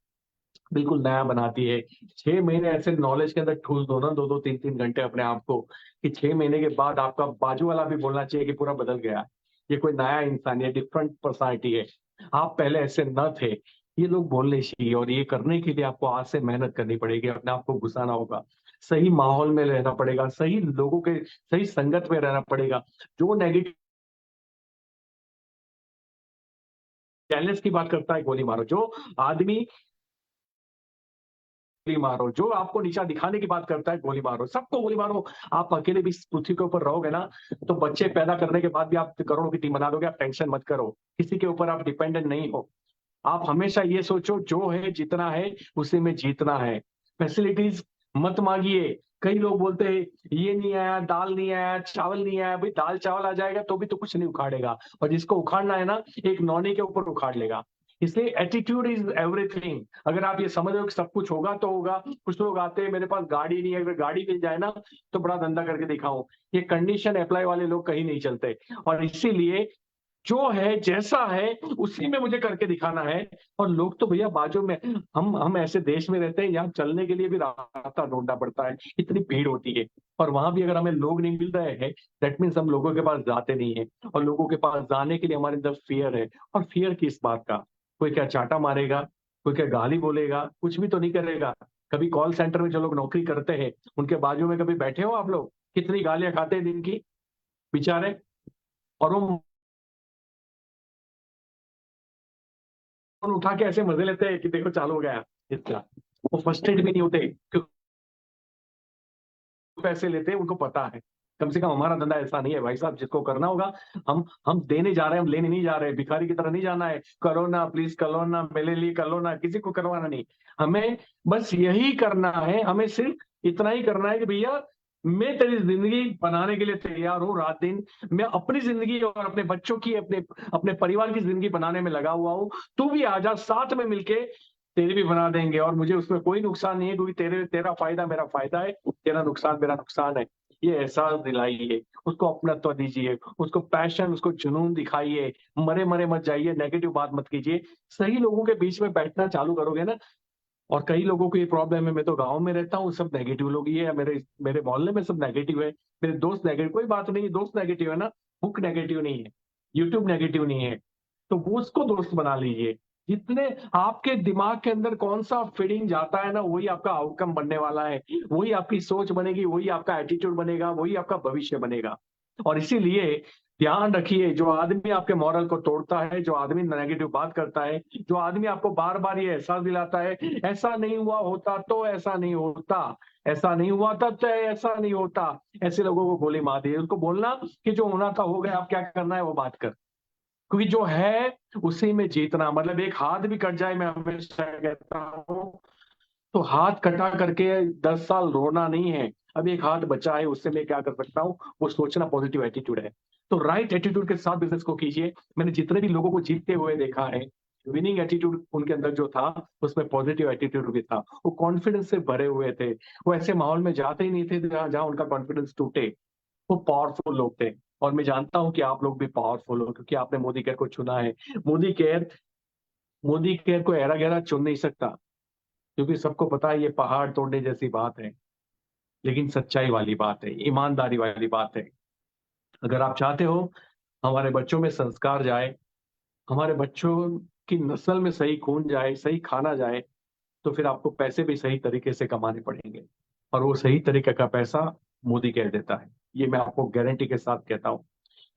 बिल्कुल नया बनाती है। 6 महीने ऐसे नॉलेज के अंदर ठूस दो ना, 2 2 3 3 घंटे अपने आप को, कि 6 महीने के बाद आपका बाजू वाला भी बोलना चाहिए कि पूरा बदल गया, ये कोई नया इंसान है, डिफरेंट पर्सनालिटी है, आप पहले ऐसे न थे। ये लोग बोलने चाहिए। और ये करने के लिए आपको आज से मेहनत करनी पड़ेगी, अपने आप को घुसाना होगा, सही माहौल में रहना पड़ेगा, सही लोगों के सही संगत में रहना पड़ेगा। जो नेगेटिव चैलेंज की बात करता है गोली मारो, जो आदमी गोली मारो, जो आपको नीचा दिखाने की बात करता है गोली मारो, सबको गोली मारो। आप अकेले भी इस पृथ्वी के ऊपर रहोगे ना, तो बच्चे पैदा करने के बाद भी आप करोड़ों की टीम बना दोगे। आप टेंशन मत करो, किसी के ऊपर आप डिपेंडेंट नहीं हो। आप हमेशा ये सोचो जो है जितना है उसी में जीतना है। फैसिलिटीज मत मांगिए। कई लोग बोलते हैं ये नहीं आया, दाल नहीं आया, चावल नहीं आया। भाई दाल चावल आ जाएगा तो भी तो कुछ नहीं उखाड़ेगा, और जिसको उखाड़ना है ना एक नौनी के ऊपर उखाड़ लेगा। इसलिए एटीट्यूड इज एवरीथिंग। अगर आप ये समझ रहे हो कि सब कुछ होगा तो होगा। कुछ लोग आते हैं मेरे पास गाड़ी नहीं है, अगर गाड़ी मिल जाए ना तो बड़ा धंधा करके दिखाऊं, ये कंडीशन अप्लाई वाले लोग कहीं नहीं चलते। और इसीलिए जो है जैसा है उसी में मुझे करके दिखाना है। और लोग तो भैया बाजू में, हम ऐसे देश में रहते हैं यहाँ चलने के लिए भी रास्ता ढूंढना पड़ता है, इतनी भीड़ होती है। और वहां भी अगर हमें लोग नहीं मिल रहे हैं, दैट मीन्स हम लोगों के पास जाते नहीं है। और लोगों के पास जाने के लिए हमारे अंदर फियर है। और फियर किस बात का? कोई क्या चाटा मारेगा, कोई क्या गाली बोलेगा, कुछ भी तो नहीं करेगा। कभी कॉल सेंटर में जो लोग नौकरी करते हैं उनके बाजू में कभी बैठे हो आप लोग? कितनी गालियां खाते हैं दिन की बेचारे। और वो फोन उठा के ऐसे मजे लेते हैं कि देखो चालू हो गया इसका। वो फर्स्टेड भी नहीं होते क्योंकि पैसे लेते हैं, उनको पता है। कम से कम हमारा धंधा ऐसा नहीं है भाई साहब, जिसको करना होगा हम देने जा रहे हैं, हम लेने नहीं जा रहे हैं। भिखारी की तरह नहीं जाना है, करो ना प्लीज, करो ना मेरे लिए, करो ना, किसी को करवाना नहीं। हमें बस यही करना है, हमें सिर्फ इतना ही करना है कि भैया मैं तेरी जिंदगी बनाने के लिए तैयार हूँ रात दिन। मैं अपनी जिंदगी और अपने बच्चों की, अपने अपने परिवार की जिंदगी बनाने में लगा हुआ हूँ। तू भी आजा, साथ में मिलके तेरी भी बना देंगे और मुझे उसमें कोई नुकसान नहीं है, क्योंकि तेरा फायदा मेरा फायदा है, तेरा नुकसान मेरा नुकसान है। ये एहसास दिलाइए, उसको अपनत्व दीजिए, उसको पैशन, उसको जुनून दिखाइए। मरे मरे मत जाइए, नेगेटिव बात मत कीजिए। सही लोगों के बीच में बैठना चालू करोगे ना। और कई लोगों को ये प्रॉब्लम है, मैं तो गांव में रहता हूँ, सब नेगेटिव लोग ही है, मेरे मेरे मोहल्ले में सब नेगेटिव है, मेरे दोस्त नेगेटिव, कोई बात नहीं, दोस्त नेगेटिव है ना, बुक नेगेटिव नहीं है, यूट्यूब नेगेटिव नहीं है, तो वो उसको दोस्त बना लीजिए। जितने आपके दिमाग के अंदर कौन सा फीडिंग जाता है ना, वही आपका आउटकम बनने वाला है, वही आपकी सोच बनेगी, वही आपका एटीट्यूड बनेगा, वही आपका भविष्य बनेगा। और इसीलिए ध्यान रखिए, जो आदमी आपके मॉरल को तोड़ता है, जो आदमी नेगेटिव बात करता है, जो आदमी आपको बार बार ये एहसास दिलाता है, ऐसा नहीं हुआ होता तो ऐसा नहीं होता, ऐसा नहीं हुआ था तो ऐसा नहीं होता, ऐसे लोगों को गोली मार दी। उनको बोलना कि जो होना था हो गया, अब क्या करना है वो बात कर, क्योंकि जो है उसी में जीतना। मतलब एक हाथ भी कट जाए, मैं हमेशा कहता हूँ, तो हाथ कटा करके 10 साल रोना नहीं है। अब एक हाथ बचा है, उससे मैं क्या कर सकता हूँ, वो सोचना पॉजिटिव एटीट्यूड है। तो राइट एटीट्यूड के साथ बिजनेस को कीजिए। मैंने जितने भी लोगों को जीतते हुए देखा है, विनिंग एटीट्यूड उनके अंदर जो था, उसमें पॉजिटिव एटीट्यूड भी था, वो कॉन्फिडेंस से भरे हुए थे। वो ऐसे माहौल में जाते ही नहीं थे जहाँ जहाँ उनका कॉन्फिडेंस टूटे। वो पावरफुल लोग थे। और मैं जानता हूं कि आप लोग भी पावरफुल हो, क्योंकि आपने मोदी केयर को चुना है। मोदी केयर मोदी केयर को ऐरा गहरा चुन नहीं सकता, क्योंकि सबको पता है ये पहाड़ तोड़ने जैसी बात है, लेकिन सच्चाई वाली बात है, ईमानदारी वाली बात है। अगर आप चाहते हो हमारे बच्चों में संस्कार जाए, हमारे बच्चों की नस्ल में सही खून जाए, सही खाना जाए, तो फिर आपको पैसे भी सही तरीके से कमाने पड़ेंगे। और वो सही तरीके का पैसा मोदी कह देता है, ये मैं आपको गारंटी के साथ कहता हूँ।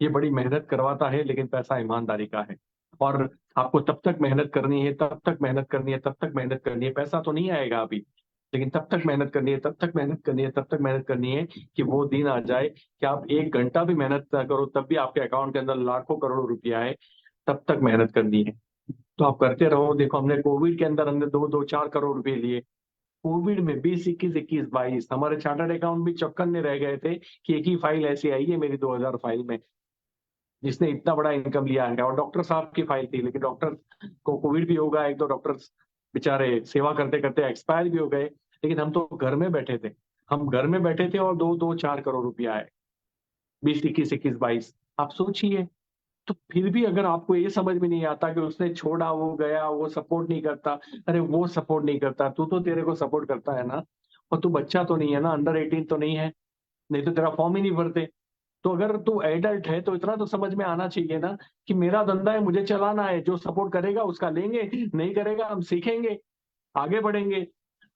ये बड़ी मेहनत करवाता है, लेकिन पैसा ईमानदारी का है। और आपको तब तक मेहनत करनी है, तब तक मेहनत करनी है, तब तक मेहनत करनी है, पैसा तो नहीं आएगा अभी, लेकिन तब तक मेहनत करनी है, तब तक मेहनत करनी है, तब तक मेहनत करनी है, कि वो दिन आ जाए कि आप 1 घंटा भी मेहनत ना करो, तब भी आपके अकाउंट के अंदर लाखों करोड़ों रुपया है। तब तक मेहनत करनी है, तो आप करते रहो। देखो, हमने कोविड के अंदर हमने 2-4 करोड़ रुपए लिए। कोविड में 20, 21, 22 हमारे चार्टर्ड अकाउंट भी चौकन में रह गए थे कि एक ही फाइल ऐसी आई है मेरी 2000 फाइल में, जिसने इतना बड़ा इनकम लिया है। और डॉक्टर साहब की फाइल थी, लेकिन डॉक्टर को कोविड भी होगा, एक दो डॉक्टर बेचारे सेवा करते करते एक्सपायर भी हो गए। लेकिन हम तो घर में बैठे थे, हम घर में बैठे थे, और 2-4 करोड़ रुपया है। 20, 21, 22 आप सोचिए। तो फिर भी अगर आपको ये समझ में नहीं आता कि उसने छोड़ा, वो गया, वो सपोर्ट नहीं करता, अरे वो सपोर्ट नहीं करता, तू तो तेरे को सपोर्ट करता है ना। और तू बच्चा तो नहीं है ना, अंडर 18 तो नहीं है, नहीं तो तेरा फॉर्म ही नहीं भरते। तो अगर तू एडल्ट है, तो इतना तो समझ में आना चाहिए ना, कि मेरा धंधा है, मुझे चलाना है, जो सपोर्ट करेगा उसका लेंगे, नहीं करेगा हम सीखेंगे, आगे बढ़ेंगे।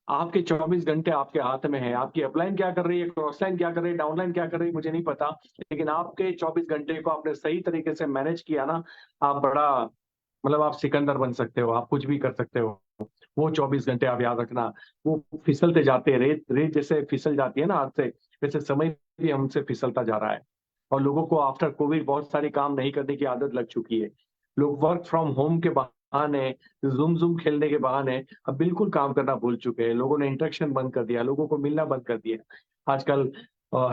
आपके 24 घंटे आपके हाथ में है। आपकी अपलाइन क्या कर रही है, क्रॉस लाइन क्या कर रही है, डाउनलाइन क्या कर रही है, मुझे नहीं पता, लेकिन आपके 24 घंटे को आपने सही तरीके से मैनेज किया ना, आप बड़ा, मतलब आप सिकंदर बन सकते हो, आप कुछ भी कर सकते हो। वो 24 घंटे आप याद रखना, वो फिसलते जाते हैं, रेत रेत जैसे फिसल जाती है ना हाथ से, वैसे समय भी हमसे फिसलता जा रहा है। और लोगों को आफ्टर कोविड बहुत सारी काम नहीं करने की आदत लग चुकी है। लोग वर्क फ्रॉम होम के बहाने, जूम जूम खेलने के बहाने अब बिल्कुल काम करना भूल चुके हैं। लोगों ने इंटरेक्शन बंद कर दिया, लोगों को मिलना बंद कर दिया। आजकल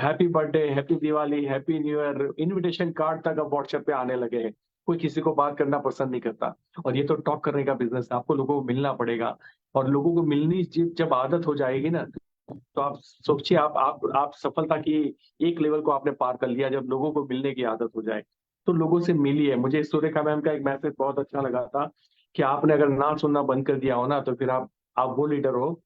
happy birthday, happy Diwali, happy new year, invitation card तक अब व्हाट्सएप पे आने लगे हैं। कोई किसी को बात करना पसंद नहीं करता। और ये तो टॉक करने का बिजनेस है, आपको लोगों को मिलना पड़ेगा। और लोगों को मिलनी जब आदत हो जाएगी ना, तो आप सोचिए, आप सफलता की एक लेवल को आपने पार कर लिया, जब लोगों को मिलने की आदत हो जाए। तो लोगों से मिलिए। मुझे सूर्यका मैम का एक मैसेज बहुत अच्छा लगा था, कि आपने अगर ना सुनना बंद कर दिया हो ना, तो फिर आप वो लीडर हो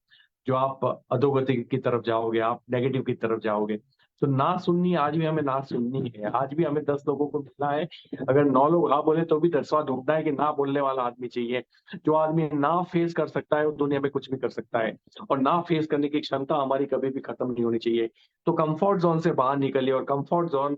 जो आप अधोगति की तरफ जाओगे, आप नेगेटिव की तरफ जाओगे। तो ना सुननी, आज भी हमें ना सुननी है, आज भी हमें 10 लोगों को मिलना है। अगर 9 लोग हाँ बोले, तो भी 10वां ढूंढना है कि ना बोलने वाला आदमी चाहिए। जो आदमी ना फेस कर सकता है, वो दुनिया में कुछ भी कर सकता है। और ना फेस करने की क्षमता हमारी कभी भी खत्म नहीं होनी चाहिए। तो कंफर्ट जोन से बाहर निकलिए। और कंफर्ट जोन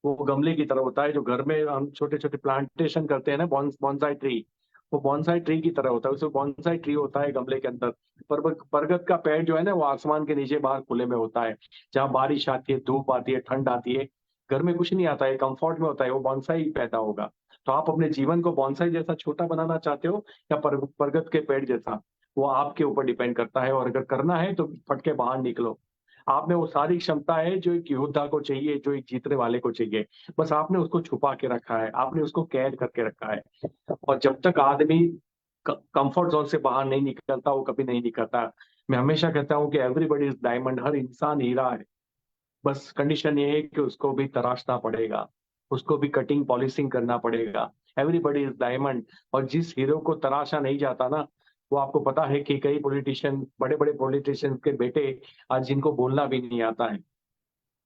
वो गमले की तरह होता है, जो घर में हम छोटे छोटे प्लांटेशन करते हैं ना, बॉन्साई ट्री, वो बॉन्साई ट्री की तरह होता है। उसमें बॉन्साई ट्री होता है गमले के अंदर। पर बरगद का पेड़ जो है ना, वो आसमान के नीचे बाहर खुले में होता है, जहाँ बारिश आती है, धूप आती है, ठंड आती है, घर में कुछ नहीं आता है, कंफर्ट में होता है, वो बॉन्साई पैदा होगा। तो आप अपने जीवन को बॉन्साई जैसा छोटा बनाना चाहते हो, या बरगद के पेड़ जैसा, वो आपके ऊपर डिपेंड करता है। और अगर करना है तो फट के बाहर निकलो। आप में वो सारी क्षमता है जो एक योद्धा को चाहिए, जो एक जीतने वाले को चाहिए। बस आपने उसको छुपा के रखा है, आपने उसको कैद करके रखा है। और जब तक आदमी कंफर्ट जोन से बाहर नहीं निकलता, वो कभी नहीं निकलता। मैं हमेशा कहता हूँ कि एवरीबॉडी इज डायमंड, हर इंसान हीरा है। बस कंडीशन ये है कि उसको भी तराशना पड़ेगा, उसको भी कटिंग पॉलिशिंग करना पड़ेगा। Everybody is diamond. और जिस हीरो को तराशा नहीं जाता ना, वो आपको पता है कि कई पॉलिटिशियन, बड़े बड़े पॉलिटिशियन के बेटे आज जिनको बोलना भी नहीं आता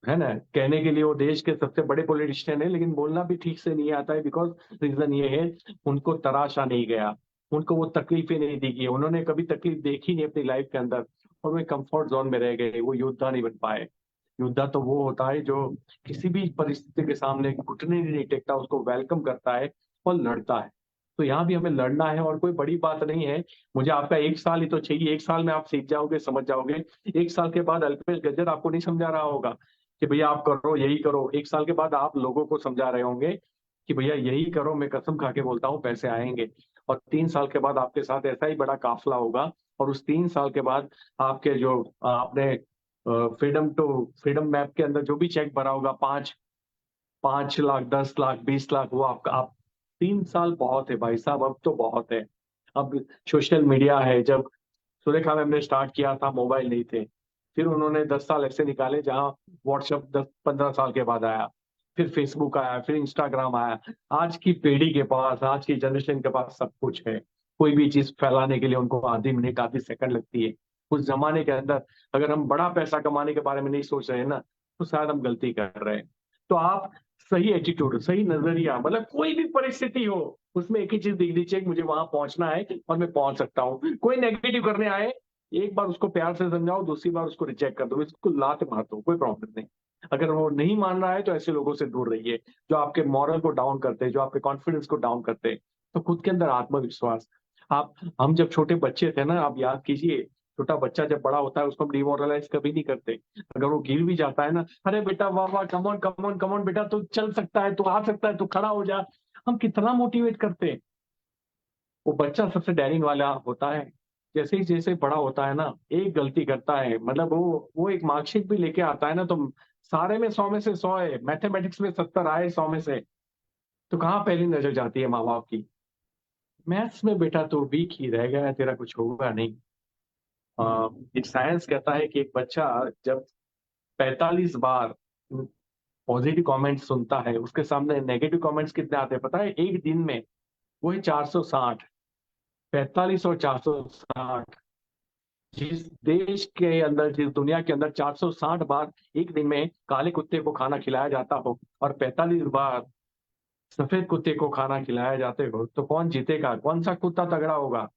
है ना, कहने के लिए वो देश के सबसे बड़े पॉलिटिशियन है, लेकिन बोलना भी ठीक से नहीं आता है। बिकॉज रीजन ये है, उनको तराशा नहीं गया, उनको वो तकलीफें नहीं दी गई, उन्होंने कभी तकलीफ देखी नहीं अपनी लाइफ के अंदर, और वे कंफर्ट जोन में रह गए, वो योद्धा नहीं बन पाए। योद्धा तो वो होता है जो किसी भी परिस्थिति के सामने घुटने नहीं टेकता, उसको वेलकम करता है और लड़ता है। तो यहाँ भी हमें लड़ना है, और कोई बड़ी बात नहीं है। मुझे आपका 1 साल ही तो चाहिए, 1 साल में आप सीख जाओगे, समझ जाओगे। 1 साल के बाद अल्पेश गज्जर आपको नहीं समझा रहा होगा कि भैया आप करो, यही करो। 1 साल के बाद आप लोगों को समझा रहे होंगे कि भैया यही करो। मैं कसम खा के बोलता हूँ, पैसे आएंगे। और 3 साल के बाद आपके साथ ऐसा ही बड़ा काफिला होगा। और उस 3 साल के बाद आपके जो आपने फ्रीडम मैप के अंदर जो भी चेक भरा होगा, 5 5 लाख, 10 लाख, 20 लाख, वो आपका आप 3 साल बहुत है भाई साहब, अब तो बहुत है। अब सोशल मीडिया है। जब सुरेखा मैम ने स्टार्ट किया था, मोबाइल नहीं थे। फिर उन्होंने 10 साल ऐसे निकाले जहां व्हाट्सएप 10 15 साल के बाद आया, फिर फेसबुक आया, फिर इंस्टाग्राम आया। आज की पीढ़ी के पास, आज की जनरेशन के पास सब कुछ है। कोई भी चीज फैलाने के लिए उनको आधी मिनट, आधी सेकंड लगती है। उस जमाने के अंदर अगर हम बड़ा पैसा कमाने के बारे में नहीं सोच रहे हैं ना, तो शायद हम गलती कर रहे हैं। तो आप सही एटीट्यूड, सही नजरिया, मतलब कोई भी परिस्थिति हो, उसमें एक ही चीज दिख दीजिए कि मुझे वहां पहुंचना है और मैं पहुंच सकता हूँ। कोई नेगेटिव करने आए, एक बार उसको प्यार से समझाओ, दूसरी बार उसको रिजेक्ट कर दो, इसको लात मार दो, कोई प्रॉब्लम नहीं। अगर वो नहीं मान रहा है तो ऐसे लोगों से दूर रहिए, जो आपके मॉरल को डाउन करते हैं, जो आपके कॉन्फिडेंस को डाउन करते हैं। तो खुद के अंदर आत्मविश्वास। आप हम जब छोटे बच्चे थे ना, आप याद कीजिए, छोटा बच्चा जब बड़ा होता है उसको हम डिमोरलाइज कभी नहीं करते। अगर वो गिर भी जाता है ना, अरे बेटा वाह वाह, कमॉन कमॉन कमॉन बेटा, तू चल सकता है, तू आ सकता है, तू खड़ा हो जा। हम कितना मोटिवेट करते हैं। वो बच्चा सबसे डेयरिंग वाला होता है। जैसे ही जैसे बड़ा होता है ना, एक गलती करता है, मतलब वो एक मार्कशीट भी लेके आता है ना, तो सारे में 100 में से 100 है, मैथमेटिक्स में 70 आए 100 में से, तो कहाँ पहली नजर जाती है माँ बाप की? मैथ्स में बेटा तो वीक ही रह गया है, तेरा कुछ होगा नहीं। एक साइंस कहता है कि एक बच्चा जब 45 बार पॉजिटिव कमेंट्स सुनता है, उसके सामने नेगेटिव कमेंट्स कितने आते हैं पता है एक दिन में? वही 460। 45 और 460। जिस देश के अंदर, जिस दुनिया के अंदर 460 बार एक दिन में काले कुत्ते को खाना खिलाया जाता हो, और 45 बार सफेद कुत्ते को खाना खिलाया जाते हो, तो कौन जीतेगा? कौन सा कुत्ता तगड़ा होगा?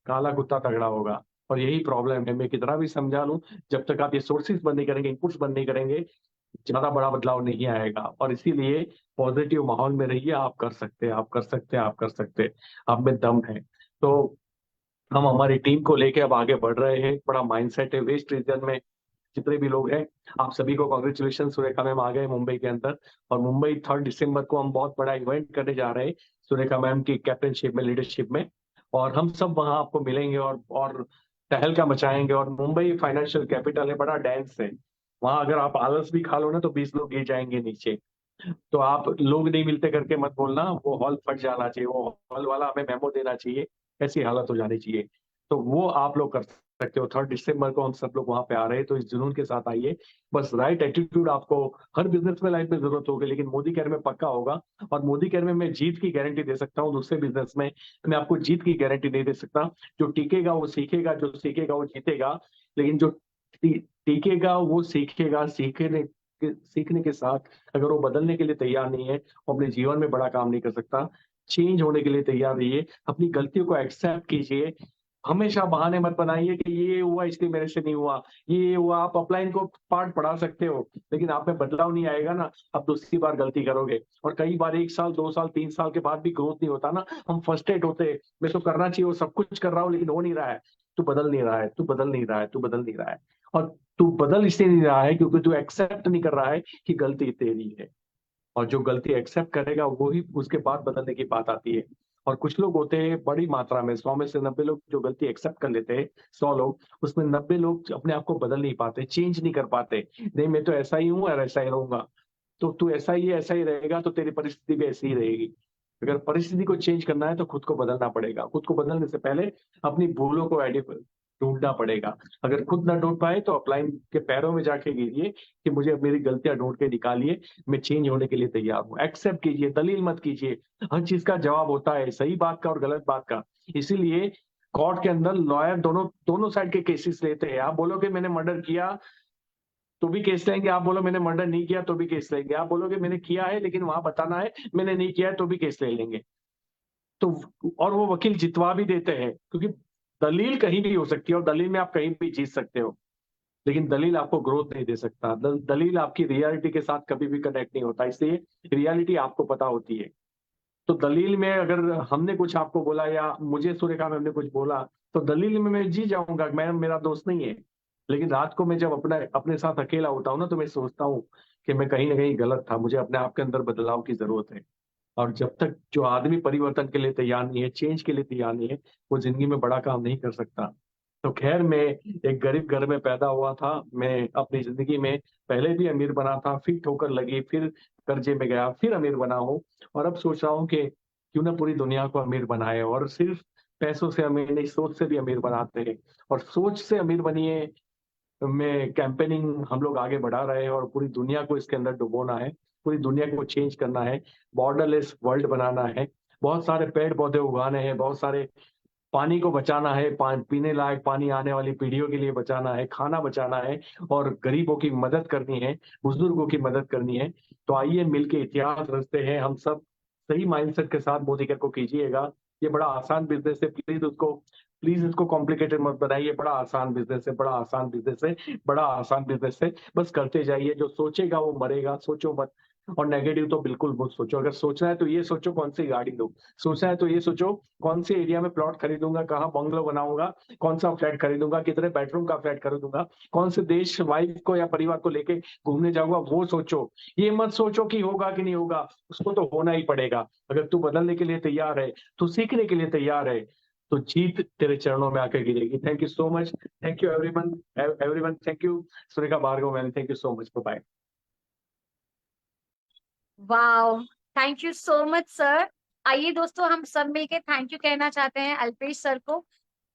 काला कुत्ता तगड़ा होगा। और यही प्रॉब्लम है, मैं कितना भी समझा लूं, जब तक आप ये सोर्सेज बंद नहीं करेंगे, इनपुट्स बंद नहीं करेंगे, ज्यादा बड़ा बदलाव नहीं आएगा। और इसीलिए पॉजिटिव माहौल में रहिए। आप कर सकते हैं, आप कर सकते हैं, आप कर सकते हैं। आप में दम है। तो हम हमारी टीम को लेके अब आगे बढ़ रहे हैं। बड़ा माइंडसेट है वेस्ट रीजन में जितने भी लोग हैं। आप सभी को कॉन्ग्रेचुलेशन, सुरेखा मैम आ गए मुंबई के अंदर। और मुंबई 3 दिसंबर को हम बहुत बड़ा इवेंट करने जा रहे हैं, सुरेखा मैम की कैप्टनशिप में, लीडरशिप में। और हम सब वहां आपको मिलेंगे और तहलका मचाएंगे। और मुंबई फाइनेंशियल कैपिटल है, बड़ा डांस है वहां। अगर आप आलस भी खा लो ना, तो 20 लोग गिर जाएंगे नीचे। तो आप लोग नहीं मिलते करके मत बोलना, वो हॉल फट जाना चाहिए, वो हॉल वाला हमें मेमो देना चाहिए, ऐसी हालत हो जानी चाहिए। तो वो आप लोग कर सकते हो। 3 दिसंबर को हम सब लोग वहां पे आ रहे हैं, तो इस जुनून के साथ आइए। बस राइट एटीट्यूड आपको हर बिजनेस में, लाइफ में जरूरत होगी, लेकिन मोदी केयर में पक्का होगा। और मोदी केयर में मैं जीत की गारंटी दे सकता हूँ, दूसरे बिजनेस में मैं आपको जीत की गारंटी नहीं दे सकता। जो टिकेगा वो सीखेगा, जो सीखेगा वो जीतेगा। लेकिन जो टिकेगा वो सीखेगा, सीखने के साथ अगर वो बदलने के लिए तैयार नहीं है, वो अपने जीवन में बड़ा काम नहीं कर सकता। चेंज होने के लिए तैयार रहिए, अपनी गलतियों को एक्सेप्ट कीजिए। हमेशा बहाने मत बनाइए कि ये हुआ इसलिए मेरे से नहीं हुआ, ये हुआ। आप अपलाइन को पार्ट पढ़ा सकते हो, लेकिन आप में बदलाव नहीं आएगा ना, आप दूसरी बार गलती करोगे। और कई बार 1 साल, 2 साल, 3 साल के बाद भी ग्रोथ नहीं होता ना, हम फ्रस्ट्रेट होते हैं, मैं तो करना चाहिए, वो सब कुछ कर रहा हूँ लेकिन हो नहीं रहा है। तू बदल नहीं रहा है, तू बदल नहीं रहा है, तू बदल नहीं रहा है। और तू बदल इसलिए नहीं रहा है क्योंकि तू एक्सेप्ट नहीं कर रहा है कि गलती तेरी है। और जो गलती एक्सेप्ट करेगा वो ही उसके बाद बदलने की बात आती है। और कुछ लोग होते हैं बड़ी मात्रा में, 100 में से 90 लोग जो गलती एक्सेप्ट कर लेते हैं, 100 लोग, उसमें 90 लोग अपने आप को बदल नहीं पाते, चेंज नहीं कर पाते। नहीं, मैं तो ऐसा ही हूँ और ऐसा ही रहूंगा। तो तू ऐसा ही है, ऐसा ही रहेगा, तो तेरी परिस्थिति भी ऐसी ही रहेगी। अगर परिस्थिति को चेंज करना है तो खुद को बदलना पड़ेगा। खुद को बदलने से पहले अपनी भूलों को ढूंढना पड़ेगा। अगर खुद ना ढूंढ पाए तो अपलाइन के पैरों में जाके गिरिए कि मुझे अब मेरी गलतियां ढूंढ के निकालिए, मैं चेंज होने के लिए तैयार हूँ। एक्सेप्ट कीजिए, दलील मत कीजिए। हर चीज का जवाब होता है, सही बात का और गलत बात का। इसीलिए कोर्ट के अंदर लॉयर दोनों दोनों साइड के केसेस लेते हैं। आप बोलोगे मैंने मर्डर किया तो भी केस लेंगे, आप बोलो मैंने मर्डर नहीं किया तो भी केस लेंगे, आप बोलोगे मैंने किया है लेकिन वहां बताना है मैंने नहीं किया है तो भी केस ले लेंगे। तो और वो वकील जितवा भी देते हैं, क्योंकि दलील कहीं भी हो सकती है और दलील में आप कहीं भी जीत सकते हो, लेकिन दलील आपको ग्रोथ नहीं दे सकता। दलील आपकी रियलिटी के साथ कभी भी कनेक्ट नहीं होता, इसलिए रियलिटी आपको पता होती है। तो दलील में अगर हमने कुछ आपको बोला या मुझे सुरेखा मैम ने कुछ बोला तो दलील में मैं जी जाऊंगा, मैं मेरा दोस्त नहीं है। लेकिन रात को मैं जब अपने साथ अकेला होता हूँ ना, तो मैं सोचता हूँ कि मैं कहीं ना कहीं गलत था, मुझे अपने आप के अंदर बदलाव की जरूरत है। और जब तक जो आदमी परिवर्तन के लिए तैयार नहीं है, चेंज के लिए तैयार नहीं है, वो जिंदगी में बड़ा काम नहीं कर सकता। तो खैर, मैं एक गरीब घर में पैदा हुआ था। मैं अपनी जिंदगी में पहले भी अमीर बना था, फिर ठोकर लगी, फिर कर्जे में गया, फिर अमीर बना हूँ। और अब सोच रहा हूँ कि क्यों ना पूरी दुनिया को अमीर बनाए, और सिर्फ पैसों से अमीर नहीं, सोच से भी अमीर बनाते हैं। और सोच से अमीर बनिए में कैंपेनिंग हम लोग आगे बढ़ा रहे हैं, और पूरी दुनिया को इसके अंदर डुबोना है, पूरी दुनिया को चेंज करना है, बॉर्डरलेस वर्ल्ड बनाना है। बहुत सारे पेड़ पौधे उगाने हैं, बहुत सारे पानी को बचाना है, पीने लायक पानी आने वाली पीढ़ियों के लिए बचाना है, खाना बचाना है, और गरीबों की मदद करनी है, बुजुर्गों की मदद करनी है। तो आइए मिलके इतिहास रचते हैं हम सब। सही माइंडसेट के साथ मोदी केयर को कीजिएगा। ये बड़ा आसान बिजनेस है, प्लीज इसको कॉम्प्लिकेटेड मत बनाइए। बड़ा आसान बिजनेस है, बड़ा आसान बिजनेस है, बड़ा आसान बिजनेस है। बस करते जाइए। जो सोचेगा वो मरेगा, सोचो मत। और नेगेटिव तो बिल्कुल मत सोचो। अगर सोचना है तो ये सोचो कौन सी गाड़ी लूं, सोचना है तो ये सोचो कौन से एरिया में प्लॉट खरीदूंगा, कहाँ बंगलो बनाऊंगा, कौन सा फ्लैट खरीदूंगा, कितने बेडरूम का फ्लैट खरीदूंगा, कौन से देश वाइफ को या परिवार को लेके घूमने जाऊंगा, वो सोचो। ये मत सोचो कि होगा कि नहीं होगा, उसको तो होना ही पड़ेगा। अगर तू बदलने के लिए तैयार है, तू सीखने के लिए तैयार है, तो जीत तेरे चरणों में आकर गिरेगी। Thank you so much. Thank you everyone. Thank you Surekha Bhargava ma'am, thank you so much. Bye. Wow, thank you so much sir. आइए दोस्तों, हम सब मिलके थैंक यू कहना चाहते हैं अल्पेश सर को।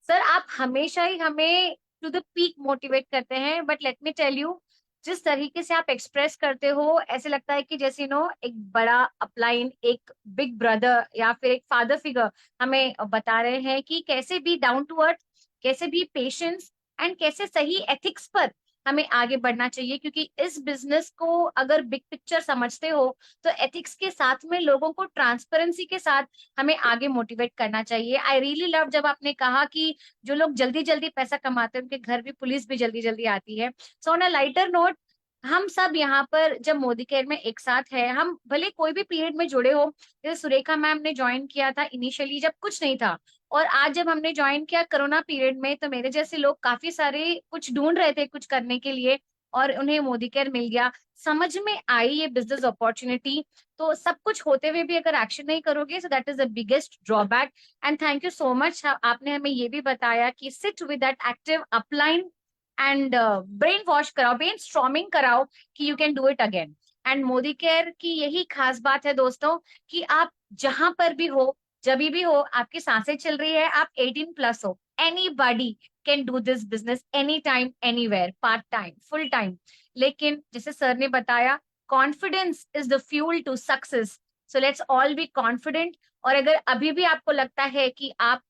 सर, आप हमेशा ही हमें टू द पीक मोटिवेट करते हैं, but let me tell you, जिस तरीके से आप एक्सप्रेस करते हो, ऐसे लगता है कि जैसे एक बड़ा अपलाइन, एक बिग ब्रदर या फिर एक फादर फिगर हमें बता रहे हैं कि कैसे भी डाउन टू अर्थ, कैसे भी पेशेंस एंड कैसे सही एथिक्स पर हमें आगे बढ़ना चाहिए। क्योंकि इस बिजनेस को अगर बिग पिक्चर समझते हो तो एथिक्स के साथ में लोगों को ट्रांसपेरेंसी के साथ हमें आगे मोटिवेट करना चाहिए। आई रियली लव जब आपने कहा कि जो लोग जल्दी जल्दी पैसा कमाते हैं उनके घर भी पुलिस भी जल्दी जल्दी आती है। So on a lighter note, हम सब यहाँ पर जब मोदी केयर में एक साथ है, हम भले कोई भी पीरियड में जुड़े हो, जैसे सुरेखा मैम ने ज्वाइन किया था इनिशियली जब कुछ नहीं था, और आज जब हमने ज्वाइन किया कोरोना पीरियड में, तो मेरे जैसे लोग काफी सारे कुछ ढूंढ रहे थे कुछ करने के लिए, और उन्हें मोदी केयर मिल गया, समझ में आई ये बिजनेस अपॉर्चुनिटी। तो सब कुछ होते हुए भी अगर एक्शन नहीं करोगे, so that is the biggest drawback. And thank you so much, आपने हमें ये भी बताया कि sit with that active upline and brain wash कराओ, ब्रेन स्ट्रॉमिंग कराओ कि you can do it again. And Modi care की यही खास बात है दोस्तों, कि आप जहां पर भी हो, जब भी हो, आपकी सांसें चल रही है, आप 18 प्लस हो, anybody can do this business any time anywhere, part time full time. लेकिन जैसे सर ने बताया, confidence is the fuel to success. So let's all be confident. और अगर अभी भी आपको लगता है कि आप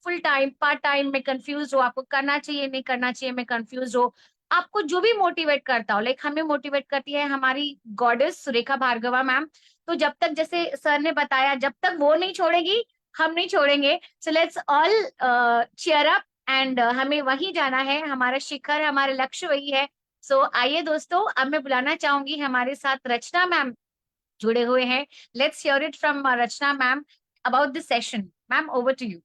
फुल टाइम पार्ट टाइम में कंफ्यूज हो, आपको करना चाहिए नहीं करना चाहिए में कंफ्यूज हो, आपको जो भी मोटिवेट करता हो, लाइक हमें मोटिवेट करती है हमारी गॉडेस सुरेखा भार्गवा मैम। तो जब तक, जैसे सर ने बताया, जब तक वो नहीं छोड़ेगी हम नहीं छोड़ेंगे। So let's all cheer up and हमें वहीं जाना है, हमारा शिखर, हमारा लक्ष्य वही है। सो आइए दोस्तों, अब मैं बुलाना चाहूंगी, हमारे साथ रचना मैम जुड़े हुए हैं। Let's hear it from Rachna ma'am about this session. Ma'am, over to you.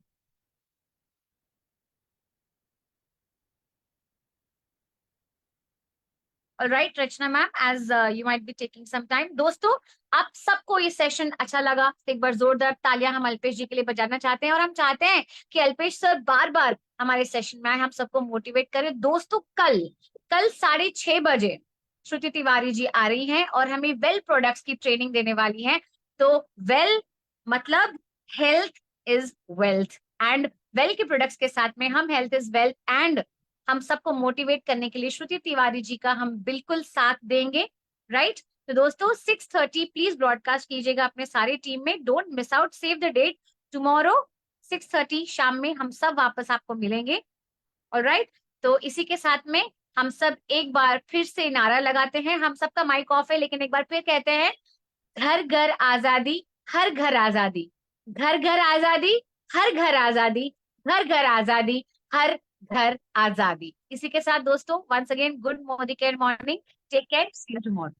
Right Rachna ma'am, as you might be taking some time. दोस्तों, आप सबको ये सेशन अच्छा लगा तो एक बार जोरदार तालियां हम अल्पेश जी के लिए बजाना चाहते हैं, और हम चाहते हैं कि अल्पेश सर बार बार हमारे सेशन में आए, हम सबको मोटिवेट करें। दोस्तों, कल कल 6:30 बजे श्रुति तिवारी जी आ रही हैं और हमें वेल प्रोडक्ट्स की ट्रेनिंग देने वाली हैं। तो वेल मतलब health is wealth, and wealth के प्रोडक्ट्स के साथ में हम हेल्थ इज वेल्थ एंड हम सबको मोटिवेट करने के लिए श्रुति तिवारी जी का हम बिल्कुल साथ देंगे, राइट? तो दोस्तों 6:30 प्लीज ब्रॉडकास्ट कीजिएगा अपने सारे टीम में, don't miss out, save the date, tomorrow 6:30 शाम में हम सब वापस आपको मिलेंगे, ऑलराइट? तो इसी के साथ में हम सब एक बार फिर से नारा लगाते हैं, हम सबका माइक ऑफ है लेकिन एक बार फिर कहते हैं, घर घर आजादी, हर घर आजादी, घर घर आजादी, हर घर आजादी, घर घर आजादी, हर घर आजादी। इसी के साथ दोस्तों once again good Modi care morning, take care, see you tomorrow.